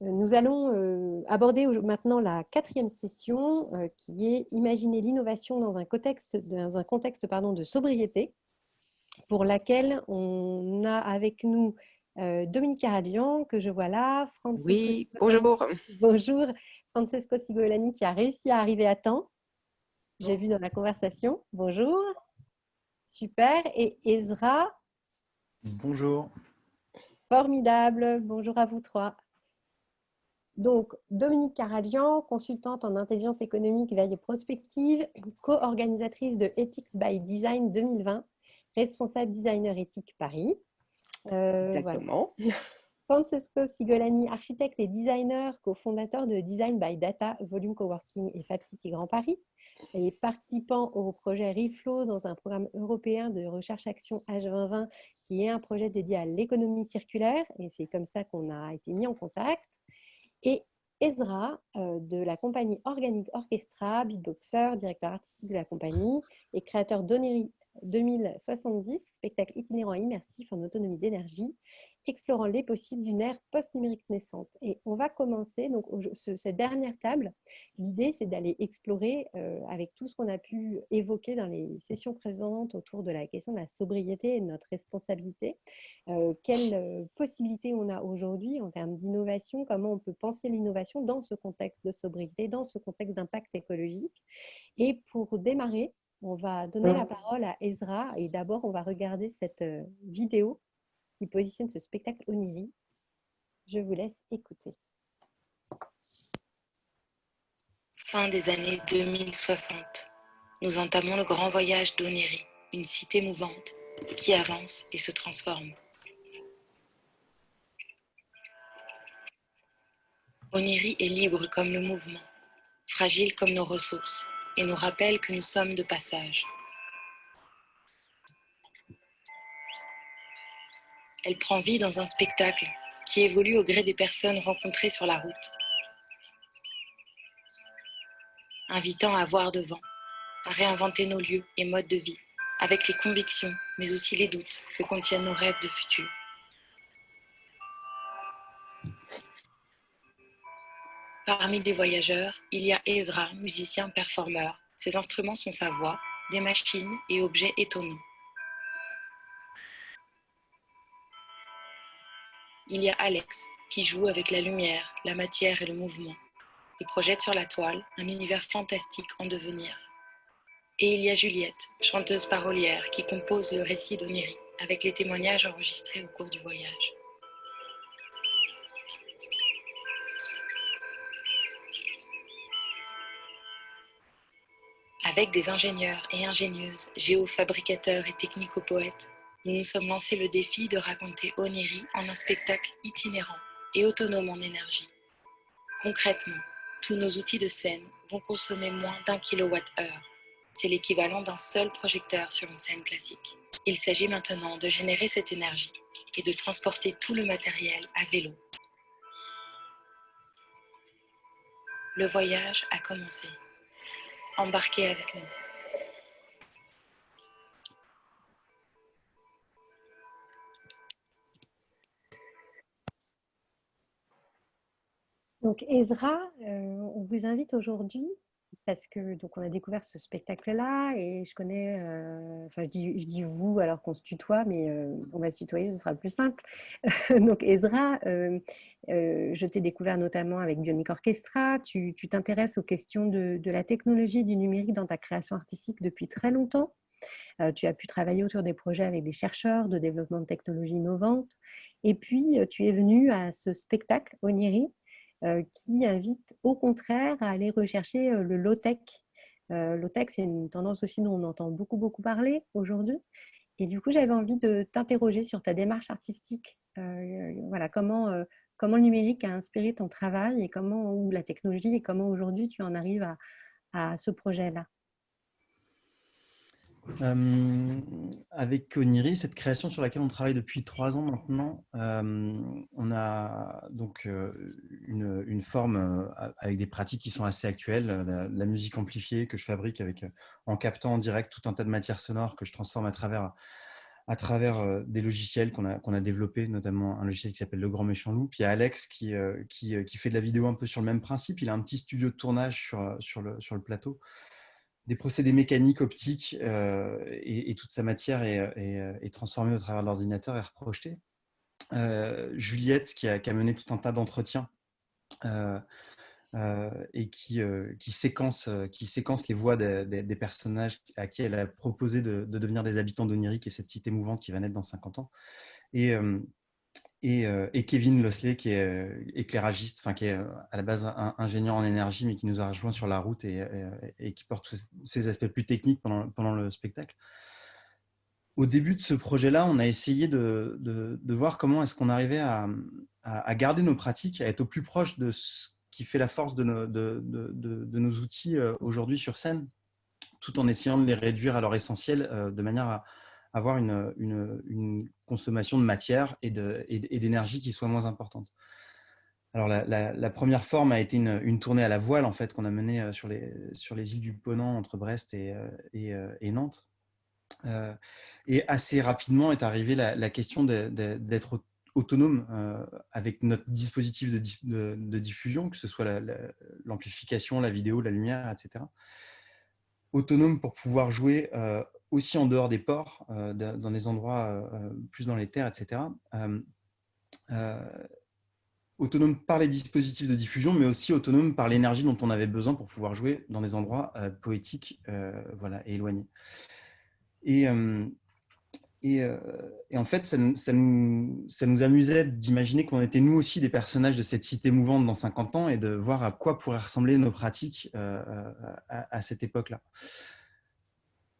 Nous allons aborder maintenant la quatrième session qui est imaginer l'innovation dans un contexte de sobriété, pour laquelle on a avec nous Dominique Caradian, que je vois là, Francesco Oui, Sigolani, bonjour. bonjour, Francesco Sigolani qui a réussi à arriver à temps, j'ai vu dans la conversation, bonjour, super, et Ezra, Bonjour. formidable, bonjour à vous trois. Donc, Dominique Caradian, consultante en intelligence économique veille et prospective, co-organisatrice de Ethics by Design 2020, responsable designer éthique Paris. Voilà. Exactement. Francesco Sigolani, architecte et designer, cofondateur de Design by Data, Volume Coworking et Fab City Grand Paris. Elle est participant au projet Reflow dans un programme européen de recherche-action H2020 qui est un projet dédié à l'économie circulaire et c'est comme ça qu'on a été mis en contact. Et Ezra de la compagnie Organic Orchestra, beatboxer, directeur artistique de la compagnie et créateur d'Onery 2070, spectacle itinérant et immersif en autonomie d'énergie, explorant les possibles d'une ère post-numérique naissante. Et on va commencer, donc cette dernière table, l'idée c'est d'aller explorer avec tout ce qu'on a pu évoquer dans les sessions présentes autour de la question de la sobriété et de notre responsabilité, quelles possibilités on a aujourd'hui en termes d'innovation, comment on peut penser l'innovation dans ce contexte de sobriété, dans ce contexte d'impact écologique. Et pour démarrer, on va donner la parole à Ezra et d'abord on va regarder cette vidéo qui positionne ce spectacle Oniri. Je vous laisse écouter. Fin des années 2060, nous entamons le grand voyage d'Oniri, une cité mouvante qui avance et se transforme. Oniri est libre comme le mouvement, fragile comme nos ressources, et nous rappelle que nous sommes de passage. Elle prend vie dans un spectacle qui évolue au gré des personnes rencontrées sur la route, invitant à voir devant, à réinventer nos lieux et modes de vie, avec les convictions, mais aussi les doutes que contiennent nos rêves de futur. Parmi les voyageurs, il y a Ezra, musicien performeur. Ses instruments sont sa voix, des machines et objets étonnants. Il y a Alex, qui joue avec la lumière, la matière et le mouvement, et projette sur la toile un univers fantastique en devenir. Et il y a Juliette, chanteuse parolière, qui compose le récit d'Oniri, avec les témoignages enregistrés au cours du voyage. Avec des ingénieurs et ingénieuses, géofabricateurs et technico-poètes, nous nous sommes lancés le défi de raconter Oniri en un spectacle itinérant et autonome en énergie. Concrètement, tous nos outils de scène vont consommer moins d'1 kWh. C'est l'équivalent d'un seul projecteur sur une scène classique. Il s'agit maintenant de générer cette énergie et de transporter tout le matériel à vélo. Le voyage a commencé. Embarquez avec nous. Donc Ezra, on vous invite aujourd'hui parce que donc on a découvert ce spectacle-là et je connais, enfin je dis vous alors qu'on se tutoie, mais on va se tutoyer, ce sera plus simple. Donc Ezra, je t'ai découvert notamment avec Bionic Orchestra. Tu t'intéresses aux questions de la technologie, du numérique dans ta création artistique depuis très longtemps. Tu as pu travailler autour des projets avec des chercheurs de développement de technologies innovantes. Et puis, tu es venu à ce spectacle, Oniri, qui invite au contraire à aller rechercher le low-tech. Low-tech, c'est une tendance aussi dont on entend beaucoup, beaucoup parler aujourd'hui. Et du coup, j'avais envie de t'interroger sur ta démarche artistique. Voilà, comment le numérique a inspiré ton travail et ou la technologie et comment aujourd'hui tu en arrives à ce projet-là. Avec Oniri, cette création sur laquelle on travaille depuis 3 ans maintenant, on a donc une forme avec des pratiques qui sont assez actuelles, la musique amplifiée que je fabrique en captant en direct tout un tas de matières sonores que je transforme à travers à travers des logiciels qu'on a développés, notamment un logiciel qui s'appelle Le Grand Méchant Loup. Puis il y a Alex qui fait de la vidéo un peu sur le même principe. Il a un petit studio de tournage sur le plateau, des procédés mécaniques, optiques, et toute sa matière est transformée au travers de l'ordinateur et reprojetée. Juliette qui a mené tout un tas d'entretiens et qui séquence les voix des personnages à qui elle a proposé de devenir des habitants d'Onirique et cette cité mouvante qui va naître dans 50 ans. Et Kevin Losley qui est éclairagiste, enfin qui est à la base ingénieur en énergie, mais qui nous a rejoint sur la route et qui porte tous ces aspects plus techniques pendant le spectacle. Au début de ce projet-là, on a essayé de voir comment est-ce qu'on arrivait à garder nos pratiques, à être au plus proche de ce qui fait la force de nos outils aujourd'hui sur scène, tout en essayant de les réduire à leur essentiel, de manière à avoir une consommation de matière et d'énergie qui soit moins importante. Alors la première forme a été une tournée à la voile en fait, qu'on a menée sur les îles du Ponant entre Brest et Nantes. Et assez rapidement est arrivée la question d'être autonome avec notre dispositif de diffusion, que ce soit l'amplification, la vidéo, la lumière, etc. Autonome pour pouvoir jouer aussi en dehors des ports, dans des endroits plus dans les terres, etc. Autonome par les dispositifs de diffusion, mais aussi autonome par l'énergie dont on avait besoin pour pouvoir jouer dans des endroits poétiques et éloignés. Et en fait, ça nous amusait d'imaginer qu'on était nous aussi des personnages de cette cité mouvante dans 50 ans et de voir à quoi pourraient ressembler nos pratiques à cette époque-là.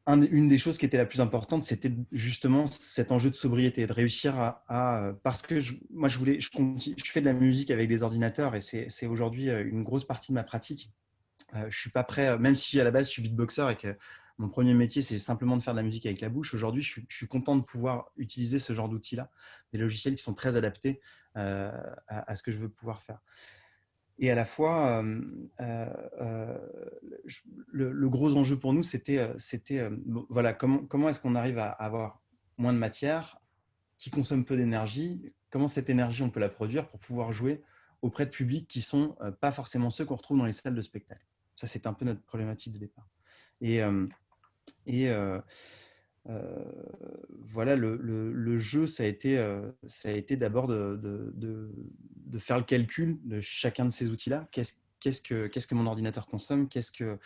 Une des choses qui était la plus importante, c'était justement cet enjeu de sobriété, de réussir parce que je fais de la musique avec des ordinateurs et c'est aujourd'hui une grosse partie de ma pratique. Je suis pas prêt, même si à la base je suis beatboxer et que mon premier métier c'est simplement de faire de la musique avec la bouche. Aujourd'hui, je suis content de pouvoir utiliser ce genre d'outils-là, des logiciels qui sont très adaptés à ce que je veux pouvoir faire. Et à la fois, le gros enjeu pour nous, c'était voilà, comment est-ce qu'on arrive à avoir moins de matière, qui consomme peu d'énergie, comment cette énergie on peut la produire pour pouvoir jouer auprès de publics qui ne sont pas forcément ceux qu'on retrouve dans les salles de spectacle. Ça, c'est un peu notre problématique de départ. Voilà, le jeu, ça a été d'abord de faire le calcul de chacun de ces outils-là. Qu'est-ce que mon ordinateur consomme? Qu'est-ce que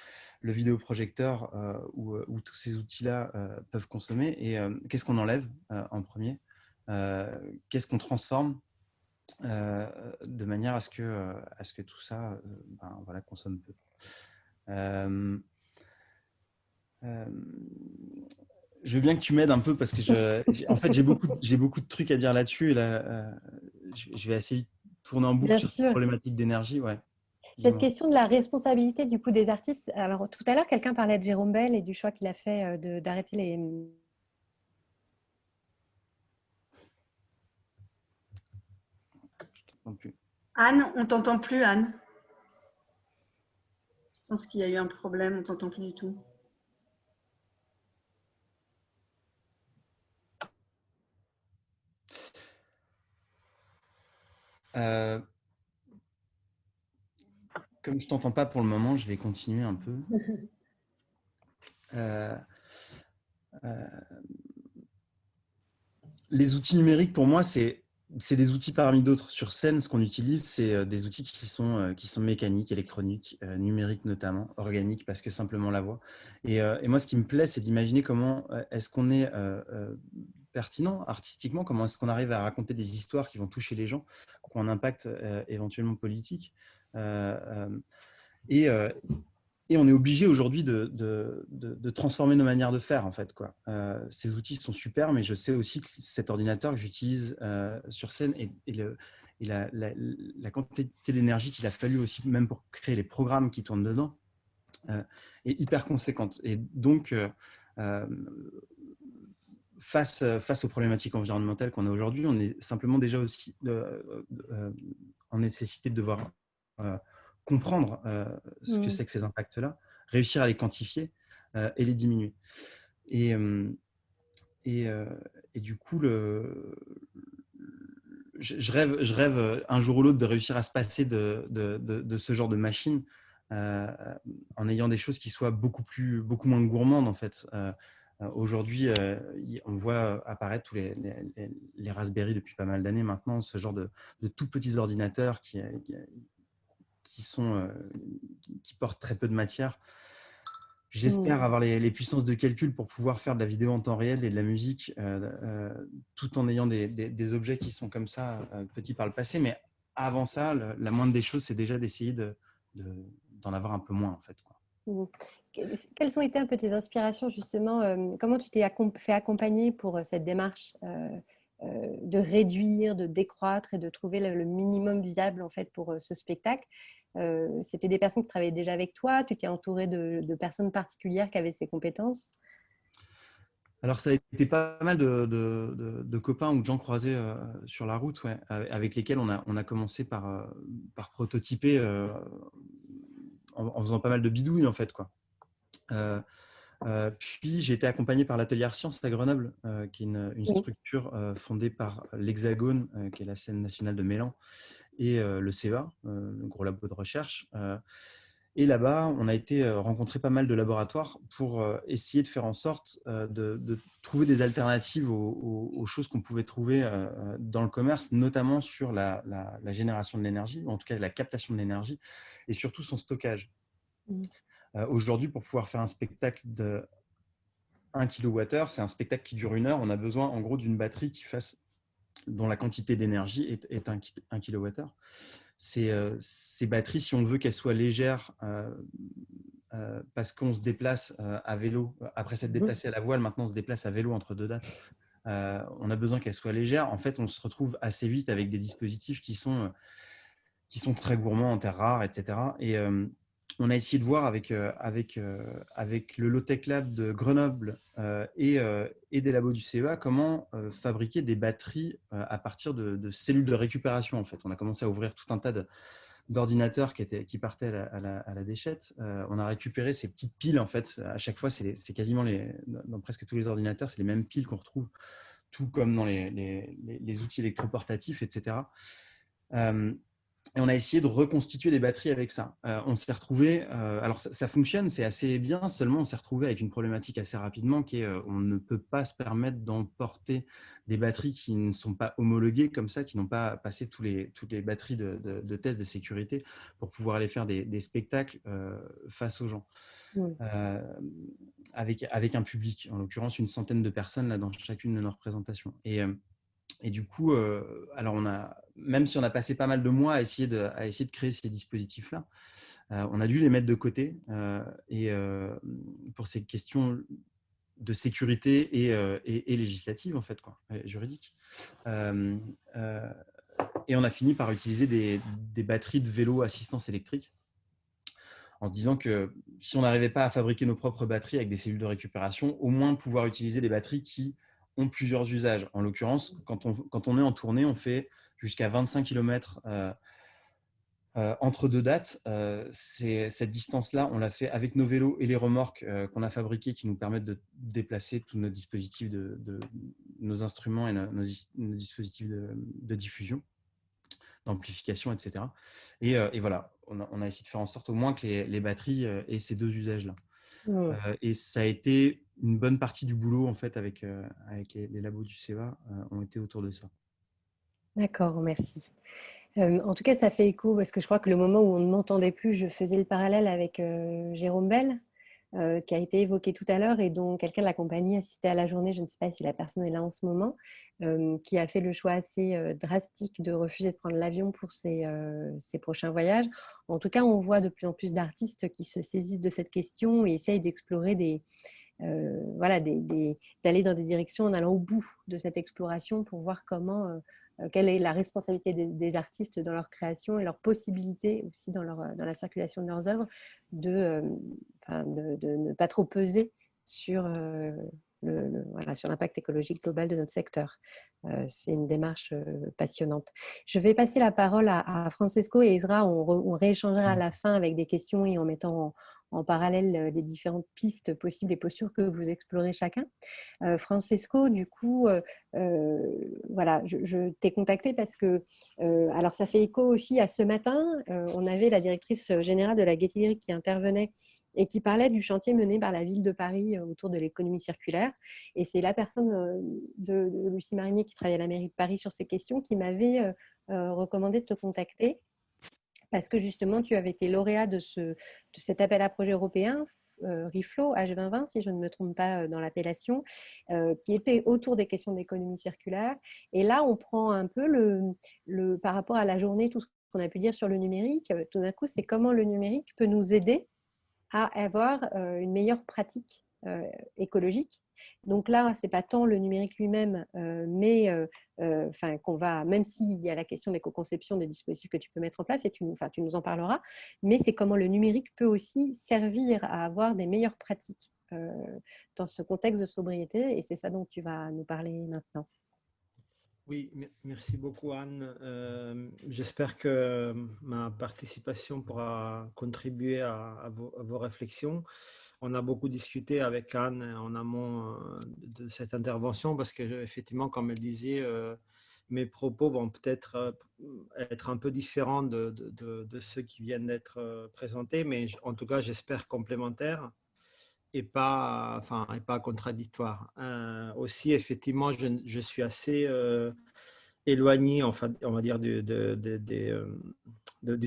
le vidéoprojecteur ou tous ces outils-là peuvent consommer? Et qu'est-ce qu'on enlève en premier? Qu'est-ce qu'on transforme de manière à ce que tout ça consomme peu? Je veux bien que tu m'aides un peu parce que en fait, j'ai beaucoup de trucs à dire là-dessus. Et là, je vais assez vite tourner en boucle Bien sur cette sûr. problématique d'énergie. Ouais. Cette question de la responsabilité du coup des artistes. Alors tout à l'heure, quelqu'un parlait de Jérôme Bel et du choix qu'il a fait d'arrêter les. Anne, on t'entend plus, Anne. Je pense qu'il y a eu un problème, on t'entend plus du tout. Comme je t'entends pas pour le moment, je vais continuer un peu. Les outils numériques, pour moi, c'est des outils parmi d'autres. Sur scène, ce qu'on utilise, c'est des outils qui sont mécaniques, électroniques, numériques notamment, organiques, parce que simplement la voix. Et moi, ce qui me plaît, c'est d'imaginer comment est-ce qu'on est pertinent artistiquement, comment est-ce qu'on arrive à raconter des histoires qui vont toucher les gens, qui ont un impact éventuellement politique. Et on est obligé aujourd'hui de transformer nos manières de faire, en fait, quoi. Ces outils sont super, mais je sais aussi que cet ordinateur que j'utilise sur scène et la quantité d'énergie qu'il a fallu aussi, même pour créer les programmes qui tournent dedans, est hyper conséquente. Et donc, face aux problématiques environnementales qu'on a aujourd'hui, on est simplement déjà aussi en nécessité de devoir comprendre ce que c'est que ces impacts-là, réussir à les quantifier et les diminuer. Et et du coup, je rêve un jour ou l'autre de réussir à se passer de ce genre de machine en ayant des choses qui soient beaucoup moins gourmandes en fait. Aujourd'hui, on voit apparaître tous les Raspberry depuis pas mal d'années maintenant, ce genre de tout petits ordinateurs qui portent très peu de matière. J'espère avoir les puissances de calcul pour pouvoir faire de la vidéo en temps réel et de la musique tout en ayant des objets qui sont comme ça, petits par le passé. Mais avant ça, la moindre des choses, c'est déjà d'essayer d'en avoir un peu moins, en fait, quoi. Quelles ont été un peu tes inspirations, justement? Comment tu t'es fait accompagner pour cette démarche de réduire, de décroître et de trouver le minimum viable, en fait, pour ce spectacle? C'était des personnes qui travaillaient déjà avec toi? Tu t'es entouré de personnes particulières qui avaient ces compétences? Alors, ça a été pas mal de copains ou de gens croisés sur la route, ouais, avec lesquels on a commencé par prototyper en faisant pas mal de bidouilles, en fait, quoi. Puis j'ai été accompagné par l'Atelier Art Sciences à Grenoble, qui est une structure fondée par l'Hexagone, qui est la scène nationale de Mélan, et le CEA, le gros labo de recherche. Et là-bas, on a été rencontrer pas mal de laboratoires pour essayer de faire en sorte de trouver des alternatives aux choses qu'on pouvait trouver dans le commerce, notamment sur la génération de l'énergie, ou en tout cas la captation de l'énergie, et surtout son stockage. Aujourd'hui, pour pouvoir faire un spectacle de 1 kWh, c'est un spectacle qui dure 1 heure. On a besoin en gros d'une batterie dont la quantité d'énergie est 1 kWh. Ces batteries, si on veut qu'elles soient légères, parce qu'on se déplace à vélo, après s'être déplacé à la voile, maintenant on se déplace à vélo entre deux dates, on a besoin qu'elles soient légères. En fait, on se retrouve assez vite avec des dispositifs qui sont très gourmands en terres rares, etc. Et on a essayé de voir avec le Low-Tech Lab de Grenoble et des labos du CEA comment fabriquer des batteries à partir de cellules de récupération. En fait, on a commencé à ouvrir tout un tas d'ordinateurs qui partaient à la déchette. On a récupéré ces petites piles. En fait, à chaque fois, c'est quasiment dans presque tous les ordinateurs, c'est les mêmes piles qu'on retrouve, tout comme dans les outils électroportatifs, etc. Et on a essayé de reconstituer des batteries avec ça. On s'est retrouvé, alors ça fonctionne, c'est assez bien, seulement on s'est retrouvé avec une problématique assez rapidement qui est on ne peut pas se permettre d'emporter des batteries qui ne sont pas homologuées comme ça, qui n'ont pas passé toutes les batteries de tests de sécurité pour pouvoir aller faire des spectacles face aux gens. Avec un public, en l'occurrence une centaine de personnes là, dans chacune de nos représentations. Et du coup, alors même si on a passé pas mal de mois à essayer de créer ces dispositifs-là, on a dû les mettre de côté pour ces questions de sécurité et législative, en fait, quoi, juridique. Et on a fini par utiliser des batteries de vélo assistance électrique, en se disant que si on n'arrivait pas à fabriquer nos propres batteries avec des cellules de récupération, au moins pouvoir utiliser des batteries qui ont plusieurs usages. En l'occurrence, quand on est en tournée, on fait jusqu'à 25 km entre deux dates. Cette distance-là, on l'a fait avec nos vélos et les remorques qu'on a fabriquées qui nous permettent de déplacer tous nos dispositifs, nos instruments et nos dispositifs de diffusion, d'amplification, etc. Et voilà, on a essayé de faire en sorte au moins que les batteries aient ces deux usages-là. Et ça a été une bonne partie du boulot en fait avec les labos du CEA ont été autour de ça. D'accord, merci. En tout cas, ça fait écho parce que je crois que le moment où on ne m'entendait plus, je faisais le parallèle avec Jérôme Bell, qui a été évoqué tout à l'heure et dont quelqu'un de la compagnie assistait à la journée, je ne sais pas si la personne est là en ce moment, qui a fait le choix assez drastique de refuser de prendre l'avion pour ses prochains voyages. En tout cas, on voit de plus en plus d'artistes qui se saisissent de cette question et essayent d'explorer d'aller dans des directions en allant au bout de cette exploration pour voir quelle est la responsabilité des artistes dans leur création et leur possibilité aussi dans la circulation de leurs œuvres de ne pas trop peser sur voilà, sur l'impact écologique global de notre secteur. C'est une démarche passionnante. Je vais passer la parole à Francesco et Ezra. On rééchangera à la fin avec des questions et en mettant en parallèle les différentes pistes possibles et postures que vous explorez chacun. Francesco, du coup, voilà, je t'ai contacté parce que, alors ça fait écho aussi à ce matin, on avait la directrice générale de la Gaîté Lyrique qui intervenait et qui parlait du chantier mené par la ville de Paris autour de l'économie circulaire. Et c'est la personne de Lucie Marinier qui travaille à la mairie de Paris sur ces questions qui m'avait recommandé de te contacter parce que justement, tu avais été lauréat de cet appel à projet européen, RIFLO, H2020, si je ne me trompe pas dans l'appellation, qui était autour des questions d'économie circulaire. Et là, on prend un peu par rapport à la journée, tout ce qu'on a pu dire sur le numérique, tout d'un coup, c'est comment le numérique peut nous aider à avoir une meilleure pratique écologique. Donc là, ce n'est pas tant le numérique lui-même, mais qu'on va, même s'il y a la question de l'éco-conception des dispositifs que tu peux mettre en place, et tu nous en parleras, mais c'est comment le numérique peut aussi servir à avoir des meilleures pratiques dans ce contexte de sobriété, et c'est ça dont tu vas nous parler maintenant. Oui, merci beaucoup Anne. J'espère que ma participation pourra contribuer à vos réflexions. On a beaucoup discuté avec Anne en amont de cette intervention parce qu'effectivement, comme elle disait, mes propos vont peut-être être un peu différents de ceux qui viennent d'être présentés, mais en tout cas, j'espère complémentaires et pas contradictoires. Aussi, effectivement, je suis assez éloigné, enfin, on va dire, du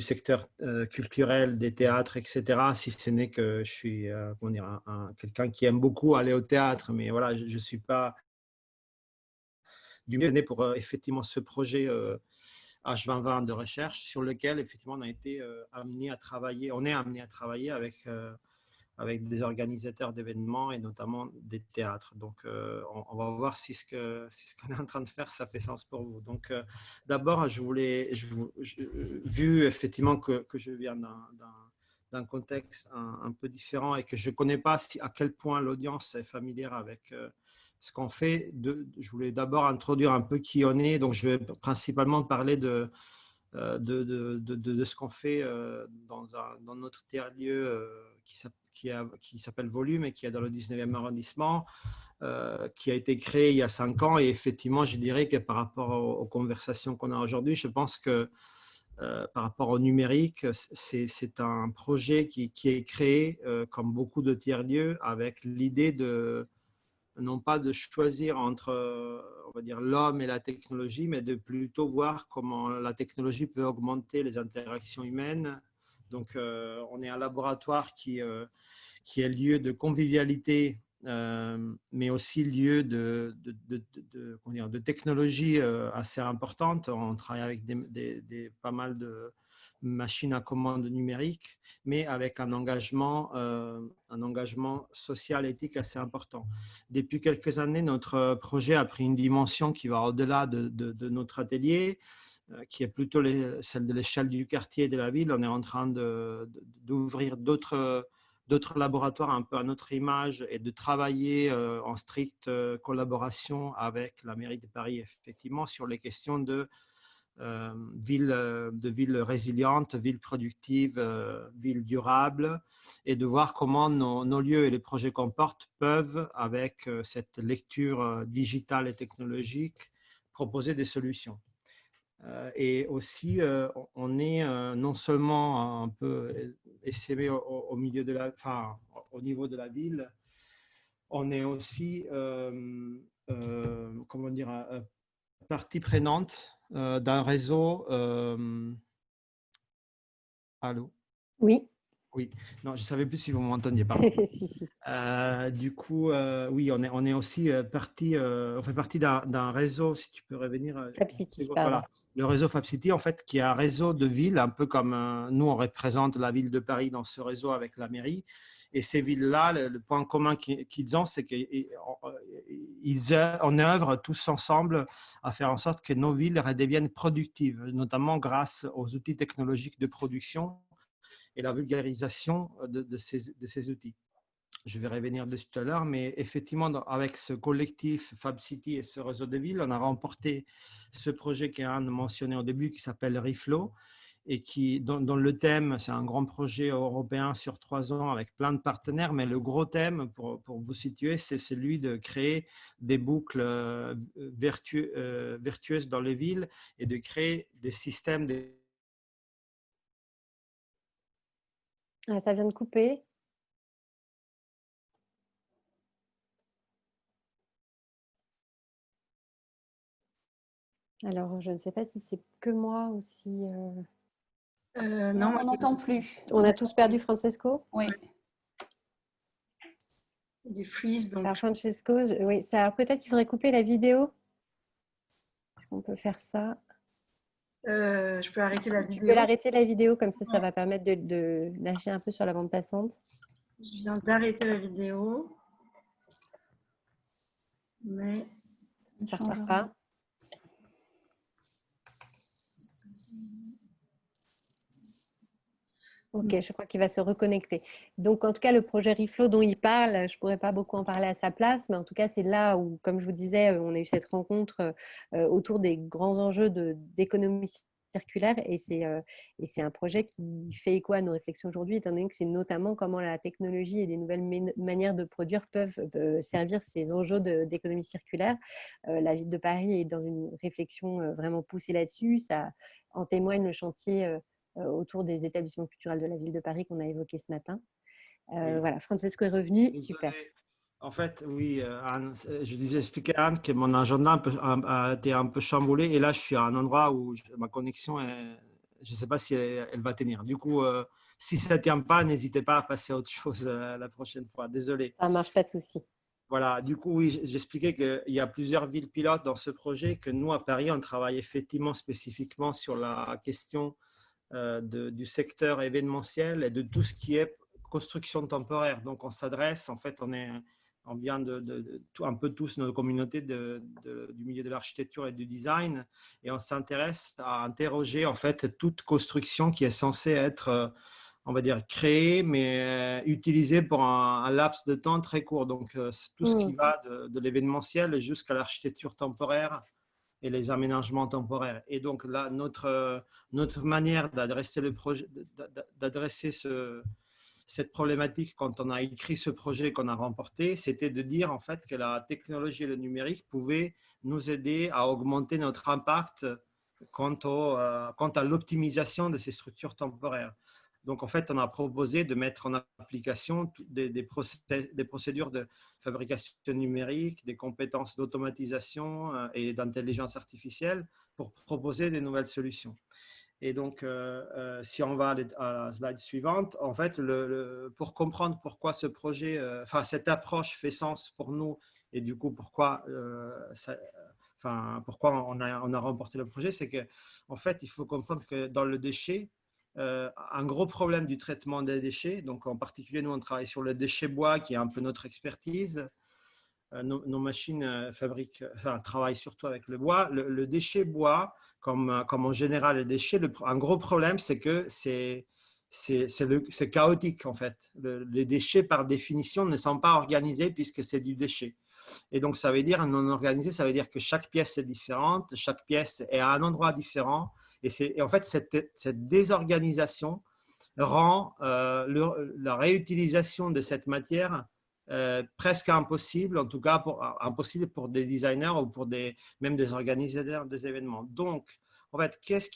secteur culturel, des théâtres, etc., si ce n'est que je suis quelqu'un qui aime beaucoup aller au théâtre, mais voilà, je ne suis pas du mieux pour effectivement ce projet H2020 de recherche sur lequel effectivement on a été amené à travailler, on est amené à travailler avec des organisateurs d'événements et notamment des théâtres. Donc, on va voir si ce qu'on est en train de faire, ça fait sens pour vous. Donc, d'abord, vu effectivement que je viens d'un contexte un peu différent et que je ne connais pas à quel point l'audience est familière avec ce qu'on fait, je voulais d'abord introduire un peu qui on est. Donc, je vais principalement parler de ce qu'on fait dans notre tiers-lieu qui s'appelle Volume et qui est dans le 19e arrondissement, qui a été créé il y a 5 ans. Et effectivement, je dirais que par rapport aux conversations qu'on a aujourd'hui, je pense que par rapport au numérique, c'est un projet qui est créé, comme beaucoup de tiers-lieux, avec l'idée non pas de choisir entre, on va dire, l'homme et la technologie, mais de plutôt voir comment la technologie peut augmenter les interactions humaines. Donc, on est un laboratoire qui est lieu de convivialité, mais aussi lieu de technologie assez importante. On travaille avec pas mal de machines à commande numériques, mais avec un engagement social, éthique assez important. Depuis quelques années, notre projet a pris une dimension qui va au-delà de notre atelier, qui est plutôt celle de l'échelle du quartier et de la ville. On est en train d'ouvrir d'autres laboratoires un peu à notre image et de travailler en stricte collaboration avec la mairie de Paris, effectivement, sur les questions de ville résiliente, ville productive, ville durable, et de voir comment nos lieux et les projets qu'on porte peuvent, avec cette lecture digitale et technologique, proposer des solutions. Et aussi, on est non seulement un peu essaimé au niveau de la ville, on est aussi, comment dire, partie prenante d'un réseau. Allô? Oui. Oui, non, je ne savais plus si vous m'entendiez, pardon. Si, si. Du coup, oui, on est aussi on fait partie d'un réseau, si tu peux revenir. FabCity, Voilà, le réseau FabCity, en fait, qui est un réseau de villes, un peu comme nous, on représente la ville de Paris dans ce réseau avec la mairie. Et ces villes-là, le point commun qu'ils ont, c'est qu'on œuvre tous ensemble à faire en sorte que nos villes redeviennent productives, notamment grâce aux outils technologiques de production et la vulgarisation de ces outils. Je vais revenir dessus tout à l'heure, mais effectivement, avec ce collectif Fab City et ce réseau de villes, on a remporté ce projet qu'Anne mentionnait au début qui s'appelle Reflow et dont le thème, c'est un grand projet européen sur 3 ans avec plein de partenaires, mais le gros thème, pour vous situer, c'est celui de créer des boucles vertueuses dans les villes et de créer des systèmes de... Ah, ça vient de couper. Alors, je ne sais pas si c'est que moi ou si… Non, on n'entend plus. On a tous perdu Francesco? Oui. du freeze. Donc, Alors, Francesco, oui, alors peut-être qu'il faudrait couper la vidéo. Est-ce qu'on peut faire ça? je peux arrêter la Tu vidéo. peux l'arrêter la vidéo, comme ça va permettre de lâcher un peu sur la bande passante. Je viens d'arrêter la vidéo. Mais Ça ne repart pas. Ok, je crois qu'il va se reconnecter. Donc, en tout cas, le projet Reflow dont il parle, je ne pourrais pas beaucoup en parler à sa place, mais en tout cas, c'est là où, comme je vous disais, on a eu cette rencontre autour des grands enjeux d'économie circulaire et c'est un projet qui fait écho à nos réflexions aujourd'hui, étant donné que c'est notamment comment la technologie et les nouvelles manières de produire peuvent servir ces enjeux d'économie circulaire. La ville de Paris est dans une réflexion vraiment poussée là-dessus. Ça en témoigne le chantier autour des établissements culturels de la ville de Paris qu'on a évoqué ce matin. Oui. Voilà, Francesco est revenu, Désolé. super. En fait, oui, Anne, je disais expliquer à Anne que mon agenda a été un peu chamboulé et là, je suis à un endroit où ma connexion, je ne sais pas si elle va tenir. Du coup, si ça ne tient pas, n'hésitez pas à passer à autre chose la prochaine fois. Désolé. Ça ne marche, pas de souci. Voilà, du coup, oui, j'expliquais qu'il y a plusieurs villes pilotes dans ce projet, que nous, à Paris, on travaille effectivement spécifiquement sur la question du secteur événementiel et de tout ce qui est construction temporaire. Donc, on s'adresse, en fait, on vient un peu tous notre communauté du milieu de l'architecture et du design et on s'intéresse à interroger, en fait, toute construction qui est censée être, on va dire, créée, mais utilisée pour un laps de temps très court. Donc, tout ce qui va de l'événementiel jusqu'à l'architecture temporaire et les aménagements temporaires. Et donc là, notre manière d'adresser le projet, d'adresser cette problématique quand on a écrit ce projet qu'on a remporté, c'était de dire en fait que la technologie et le numérique pouvaient nous aider à augmenter notre impact quant à l'optimisation de ces structures temporaires. Donc, en fait, on a proposé de mettre en application des procédures de fabrication numérique, des compétences d'automatisation et d'intelligence artificielle pour proposer des nouvelles solutions. Et donc, si on va à la slide suivante, en fait, pour comprendre pourquoi ce projet, cette approche fait sens pour nous et du coup, pourquoi on a remporté le projet, c'est qu'en fait, il faut comprendre que dans le déchet, un gros problème du traitement des déchets, donc en particulier, nous, on travaille sur le déchet bois, qui est un peu notre expertise. Nos machines travaillent surtout avec le bois. Le déchet bois, comme en général les déchets, un gros problème, c'est que c'est chaotique en fait. Les déchets, par définition, ne sont pas organisés puisque c'est du déchet. Et donc, ça veut dire non organisé, ça veut dire que chaque pièce est différente, chaque pièce est à un endroit différent. Et en fait, cette désorganisation rend la réutilisation de cette matière presque impossible, en tout cas impossible pour des designers ou pour même des organisateurs des événements. Donc, en fait, qu'est-ce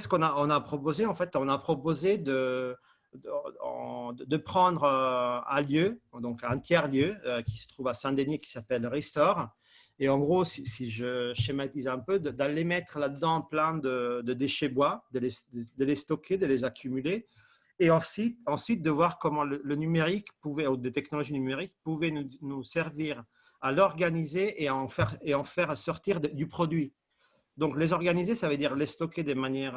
qu'on a proposé? En fait, on a proposé de prendre un lieu, donc un tiers-lieu qui se trouve à Saint-Denis, qui s'appelle Restore. Et en gros, si je schématise un peu, d'aller mettre là-dedans plein de déchets bois, de les stocker, de les accumuler, et ensuite de voir comment le numérique pouvait, ou des technologies numériques pouvaient nous servir à l'organiser et à en faire sortir du produit. Donc, les organiser, ça veut dire les stocker de manière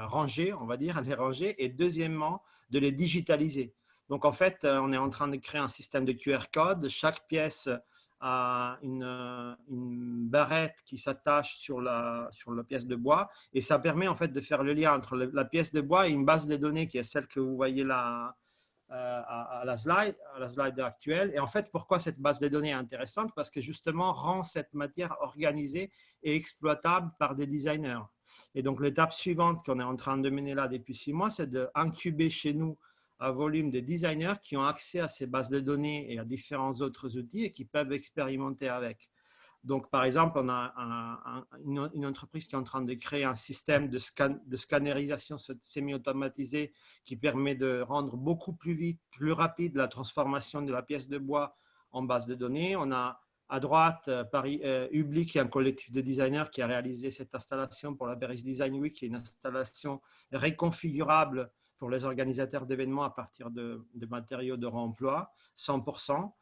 rangée, on va dire, les ranger, et deuxièmement, de les digitaliser. Donc, en fait, on est en train de créer un système de QR code. Chaque pièce à une barrette qui s'attache sur la pièce de bois, et ça permet en fait de faire le lien entre la pièce de bois et une base de données qui est celle que vous voyez là à la slide actuelle. Et en fait, pourquoi cette base de données est intéressante? Parce que justement rend cette matière organisée et exploitable par des designers. Et donc l'étape suivante qu'on est en train de mener là depuis 6 mois, c'est d'incuber chez nous à volume des designers qui ont accès à ces bases de données et à différents autres outils et qui peuvent expérimenter avec. Donc, par exemple, on a une entreprise qui est en train de créer un système de scannerisation semi-automatisé qui permet de rendre beaucoup plus vite, plus rapide la transformation de la pièce de bois en base de données. On a à droite Ubli, qui est un collectif de designers qui a réalisé cette installation pour la Paris Design Week, qui est une installation réconfigurable pour les organisateurs d'événements à partir de matériaux de réemploi, 100%.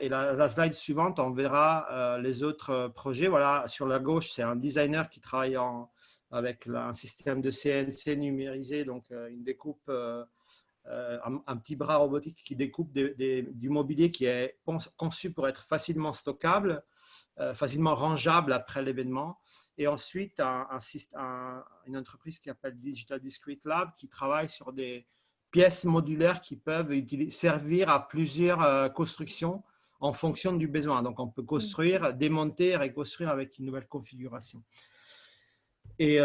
Et la slide suivante, on verra les autres projets. Voilà, sur la gauche, c'est un designer qui travaille avec un système de CNC numérisé, donc une découpe, un petit bras robotique qui découpe du mobilier qui est conçu pour être facilement stockable, facilement rangeable après l'événement. Et ensuite, une entreprise qui s'appelle Digital Discrete Lab qui travaille sur des pièces modulaires qui peuvent servir à plusieurs constructions en fonction du besoin. Donc, on peut construire, démonter, reconstruire avec une nouvelle configuration. Et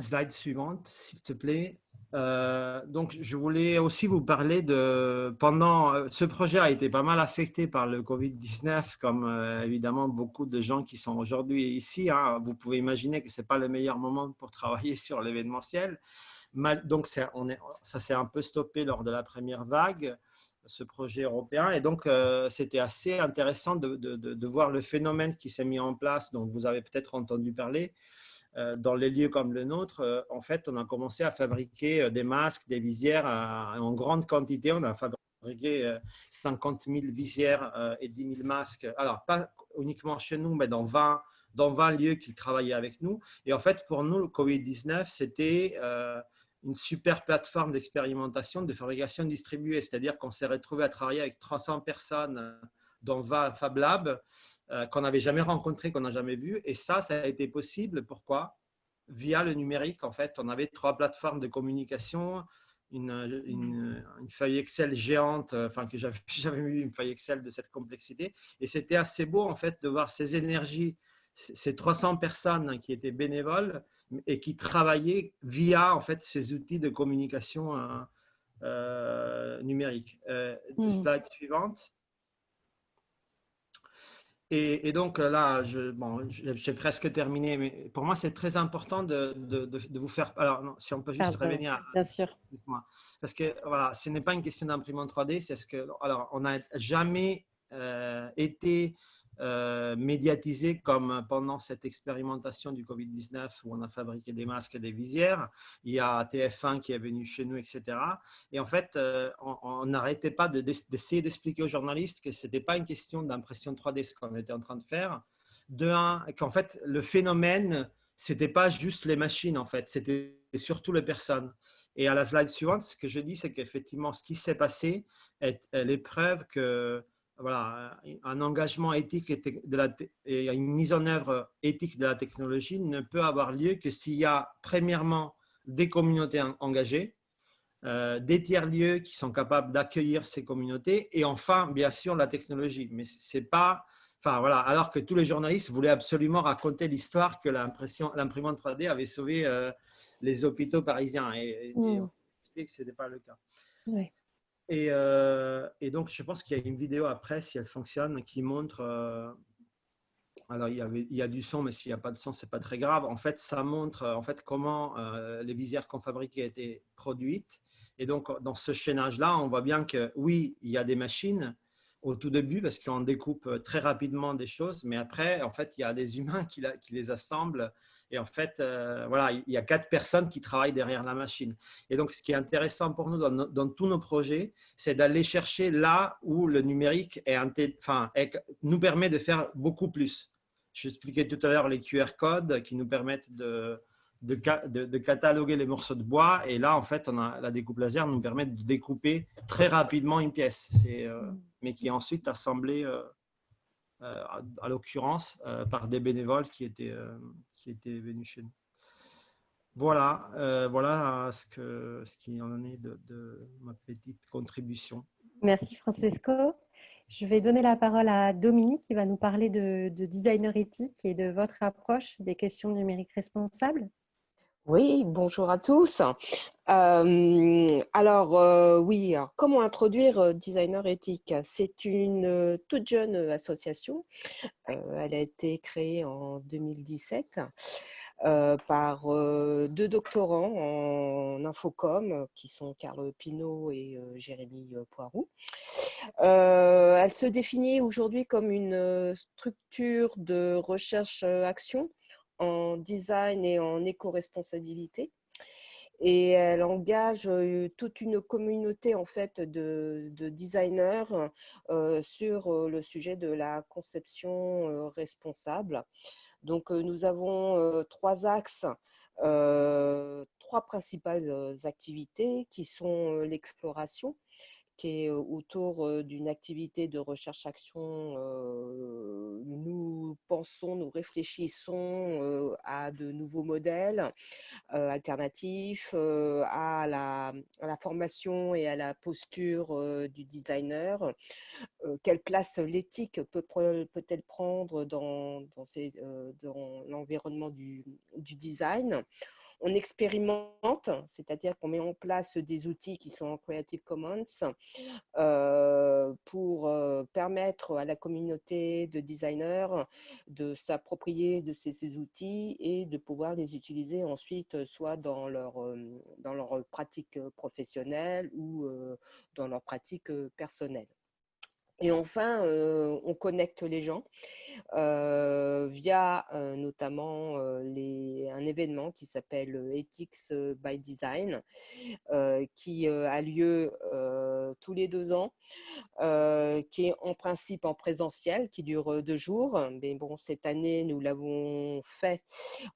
slide suivante, s'il te plaît. Donc, je voulais aussi vous parler ce projet a été pas mal affecté par le Covid-19, comme évidemment beaucoup de gens qui sont aujourd'hui ici. Hein. Vous pouvez imaginer que ce n'est pas le meilleur moment pour travailler sur l'événementiel. Donc, ça s'est un peu stoppé lors de la première vague, ce projet européen. Et donc, c'était assez intéressant de voir le phénomène qui s'est mis en place, dont vous avez peut-être entendu parler. Dans les lieux comme le nôtre, en fait, on a commencé à fabriquer des masques, des visières en grande quantité. On a fabriqué 50 000 visières et 10 000 masques. Alors, pas uniquement chez nous, mais dans 20 lieux qui travaillaient avec nous. Et en fait, pour nous, le Covid-19, c'était une super plateforme d'expérimentation, de fabrication distribuée. C'est-à-dire qu'on s'est retrouvé à travailler avec 300 personnes dans 20 Fab Labs qu'on n'avait jamais rencontrés, qu'on n'a jamais vus. Et ça a été possible. Pourquoi? Via le numérique, en fait. On avait 3 plateformes de communication, une feuille Excel géante, enfin que j'avais jamais vu une feuille Excel de cette complexité. Et c'était assez beau, en fait, de voir ces énergies, ces 300 personnes qui étaient bénévoles et qui travaillaient via, en fait, ces outils de communication numérique. Slide suivante. Et donc là, j'ai presque terminé, mais pour moi, c'est très important de vous faire… Alors, non, si on peut juste revenir… Bien sûr. Parce que voilà, ce n'est pas une question d'imprimante 3D, c'est ce que… Alors, on n'a jamais été médiatisé comme pendant cette expérimentation du Covid-19 où on a fabriqué des masques et des visières. Il y a TF1 qui est venu chez nous, etc. Et en fait, on n'arrêtait pas d'essayer d'expliquer aux journalistes que ce n'était pas une question d'impression 3D ce qu'on était en train de faire. Qu'en fait, le phénomène, ce n'était pas juste les machines, en fait, c'était surtout les personnes. Et à la slide suivante, ce que je dis, c'est qu'effectivement, ce qui s'est passé est l'épreuve que… Voilà, un engagement éthique et une mise en œuvre éthique de la technologie ne peut avoir lieu que s'il y a premièrement des communautés engagées, des tiers-lieux qui sont capables d'accueillir ces communautés et enfin, bien sûr, la technologie. Mais c'est pas… Enfin, voilà, alors que tous les journalistes voulaient absolument raconter l'histoire que l'imprimante 3D avait sauvé les hôpitaux parisiens. Et on explique que ce n'était pas le cas. Ouais. Et donc, je pense qu'il y a une vidéo après, si elle fonctionne, qui montre… alors, il y a du son, mais s'il n'y a pas de son, ce n'est pas très grave. En fait, ça montre en fait, comment les visières qu'on fabriquait étaient produites. Et donc, dans ce chaînage-là, on voit bien que oui, il y a des machines au tout début parce qu'on découpe très rapidement des choses. Mais après, en fait, il y a des humains qui les assemblent. Et en fait, voilà, il y a 4 personnes qui travaillent derrière la machine. Et donc, ce qui est intéressant pour nous dans tous nos projets, c'est d'aller chercher là où le numérique nous permet de faire beaucoup plus. J'expliquais tout à l'heure les QR codes qui nous permettent de cataloguer les morceaux de bois. Et là, en fait, la découpe laser nous permet de découper très rapidement une pièce, mais qui est ensuite assemblée à l'occurrence, par des bénévoles qui étaient venus chez nous. Voilà, voilà ce qu'il en est de ma petite contribution. Merci Francesco. Je vais donner la parole à Dominique qui va nous parler de designer éthique et de votre approche des questions numériques responsables. Oui, bonjour à tous. Oui, alors, comment introduire designer éthique? C'est une toute jeune association. Elle a été créée en 2017 par deux doctorants en infocom qui sont Carl Pinault et Jérémy Poiroux. Elle se définit aujourd'hui comme une structure de recherche-action en design et en éco-responsabilité. Et elle engage toute une communauté en fait de designers sur le sujet de la conception responsable. Donc nous avons trois axes, trois principales activités qui sont l'exploration, qui est autour d'une activité de recherche-action. Nous pensons, nous réfléchissons à de nouveaux modèles alternatifs, à la formation et à la posture du designer. Quelle place l'éthique peut-elle prendre dans l'environnement du design? On expérimente, c'est-à-dire qu'on met en place des outils qui sont en Creative Commons pour permettre à la communauté de designers de s'approprier de ces outils et de pouvoir les utiliser ensuite soit dans leur pratique professionnelle ou dans leur pratique personnelle. Et enfin, on connecte les gens via notamment un événement qui s'appelle Ethics by Design, qui a lieu tous les 2 ans, qui est en principe en présentiel, qui dure 2 jours. Mais bon, cette année, nous l'avons fait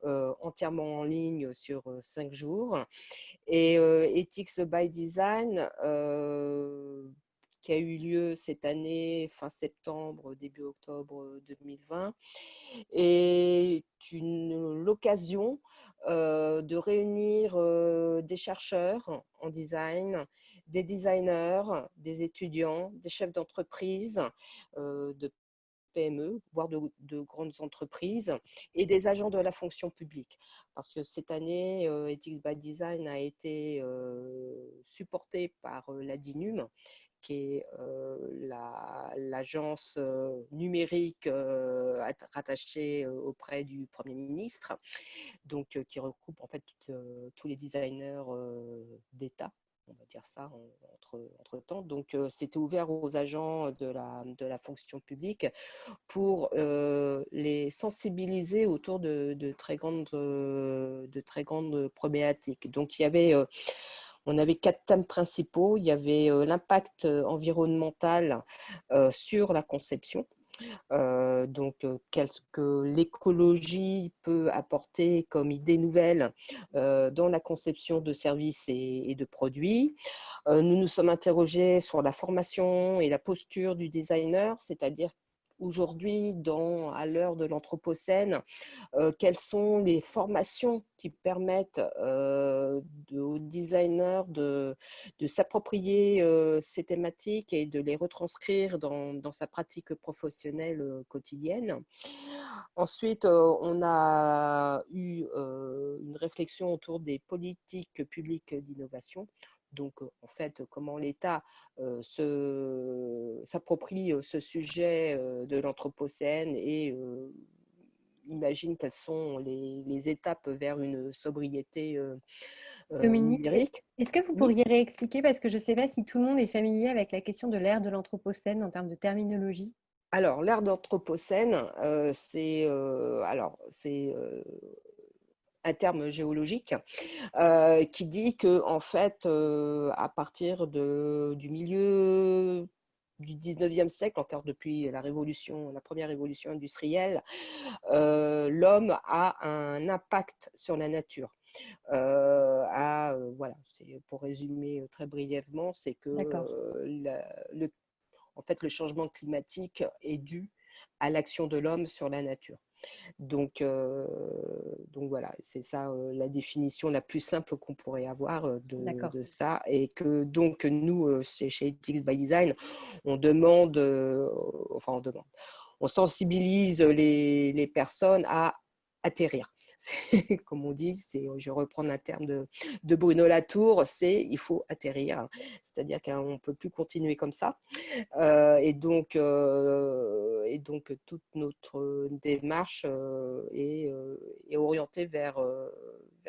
entièrement en ligne sur 5 jours. Et Ethics by Design, qui a eu lieu cette année, fin septembre, début octobre 2020, est l'occasion de réunir des chercheurs en design, des designers, des étudiants, des chefs d'entreprise, de PME, voire de grandes entreprises, et des agents de la fonction publique. Parce que cette année, Ethics by Design a été supporté par la DINUM, qui est l'agence numérique rattachée auprès du Premier ministre, donc qui regroupe en fait tous les designers d'État, on va dire ça entre temps. Donc c'était ouvert aux agents de la fonction publique pour les sensibiliser autour de très grandes problématiques. Donc on avait 4 thèmes principaux. Il y avait l'impact environnemental sur la conception. Qu'est-ce que l'écologie peut apporter comme idée nouvelle dans la conception de services et de produits. Nous nous sommes interrogés sur la formation et la posture du designer, c'est-à-dire aujourd'hui, à l'heure de l'Anthropocène, quelles sont les formations qui permettent aux designers de s'approprier ces thématiques et de les retranscrire dans sa pratique professionnelle quotidienne. Ensuite, on a eu une réflexion autour des politiques publiques d'innovation. Donc, en fait, comment l'État s'approprie ce sujet de l'Anthropocène et imagine quelles sont les étapes vers une sobriété Dominique, numérique. est-ce que vous Oui. pourriez réexpliquer, parce que je ne sais pas si tout le monde est familier avec la question de l'ère de l'Anthropocène en termes de terminologie? Alors, l'ère d'Anthropocène, c'est un terme géologique qui dit que en fait, à partir du milieu du 19e siècle, en fait, depuis la première révolution industrielle, l'homme a un impact sur la nature. Voilà, pour résumer très brièvement, c'est que en fait, le changement climatique est dû à l'action de l'homme sur la nature. Donc voilà, c'est ça la définition la plus simple qu'on pourrait avoir de ça. Et que donc nous, chez Ethics by Design, on demande, on sensibilise les personnes à atterrir. Comme on dit, je reprends un terme de Bruno Latour, il faut atterrir. C'est-à-dire qu'on ne peut plus continuer comme ça. Et donc, toute notre démarche est orientée vers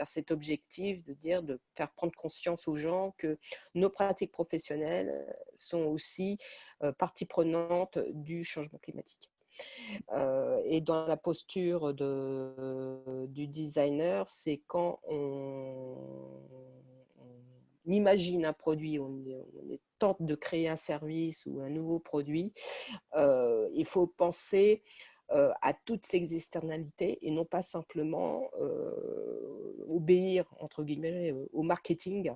cet objectif de faire prendre conscience aux gens que nos pratiques professionnelles sont aussi partie prenante du changement climatique. Et dans la posture du designer, c'est quand on imagine un produit, on tente de créer un service ou un nouveau produit, il faut penser à toutes ces externalités et non pas simplement obéir, entre guillemets, au marketing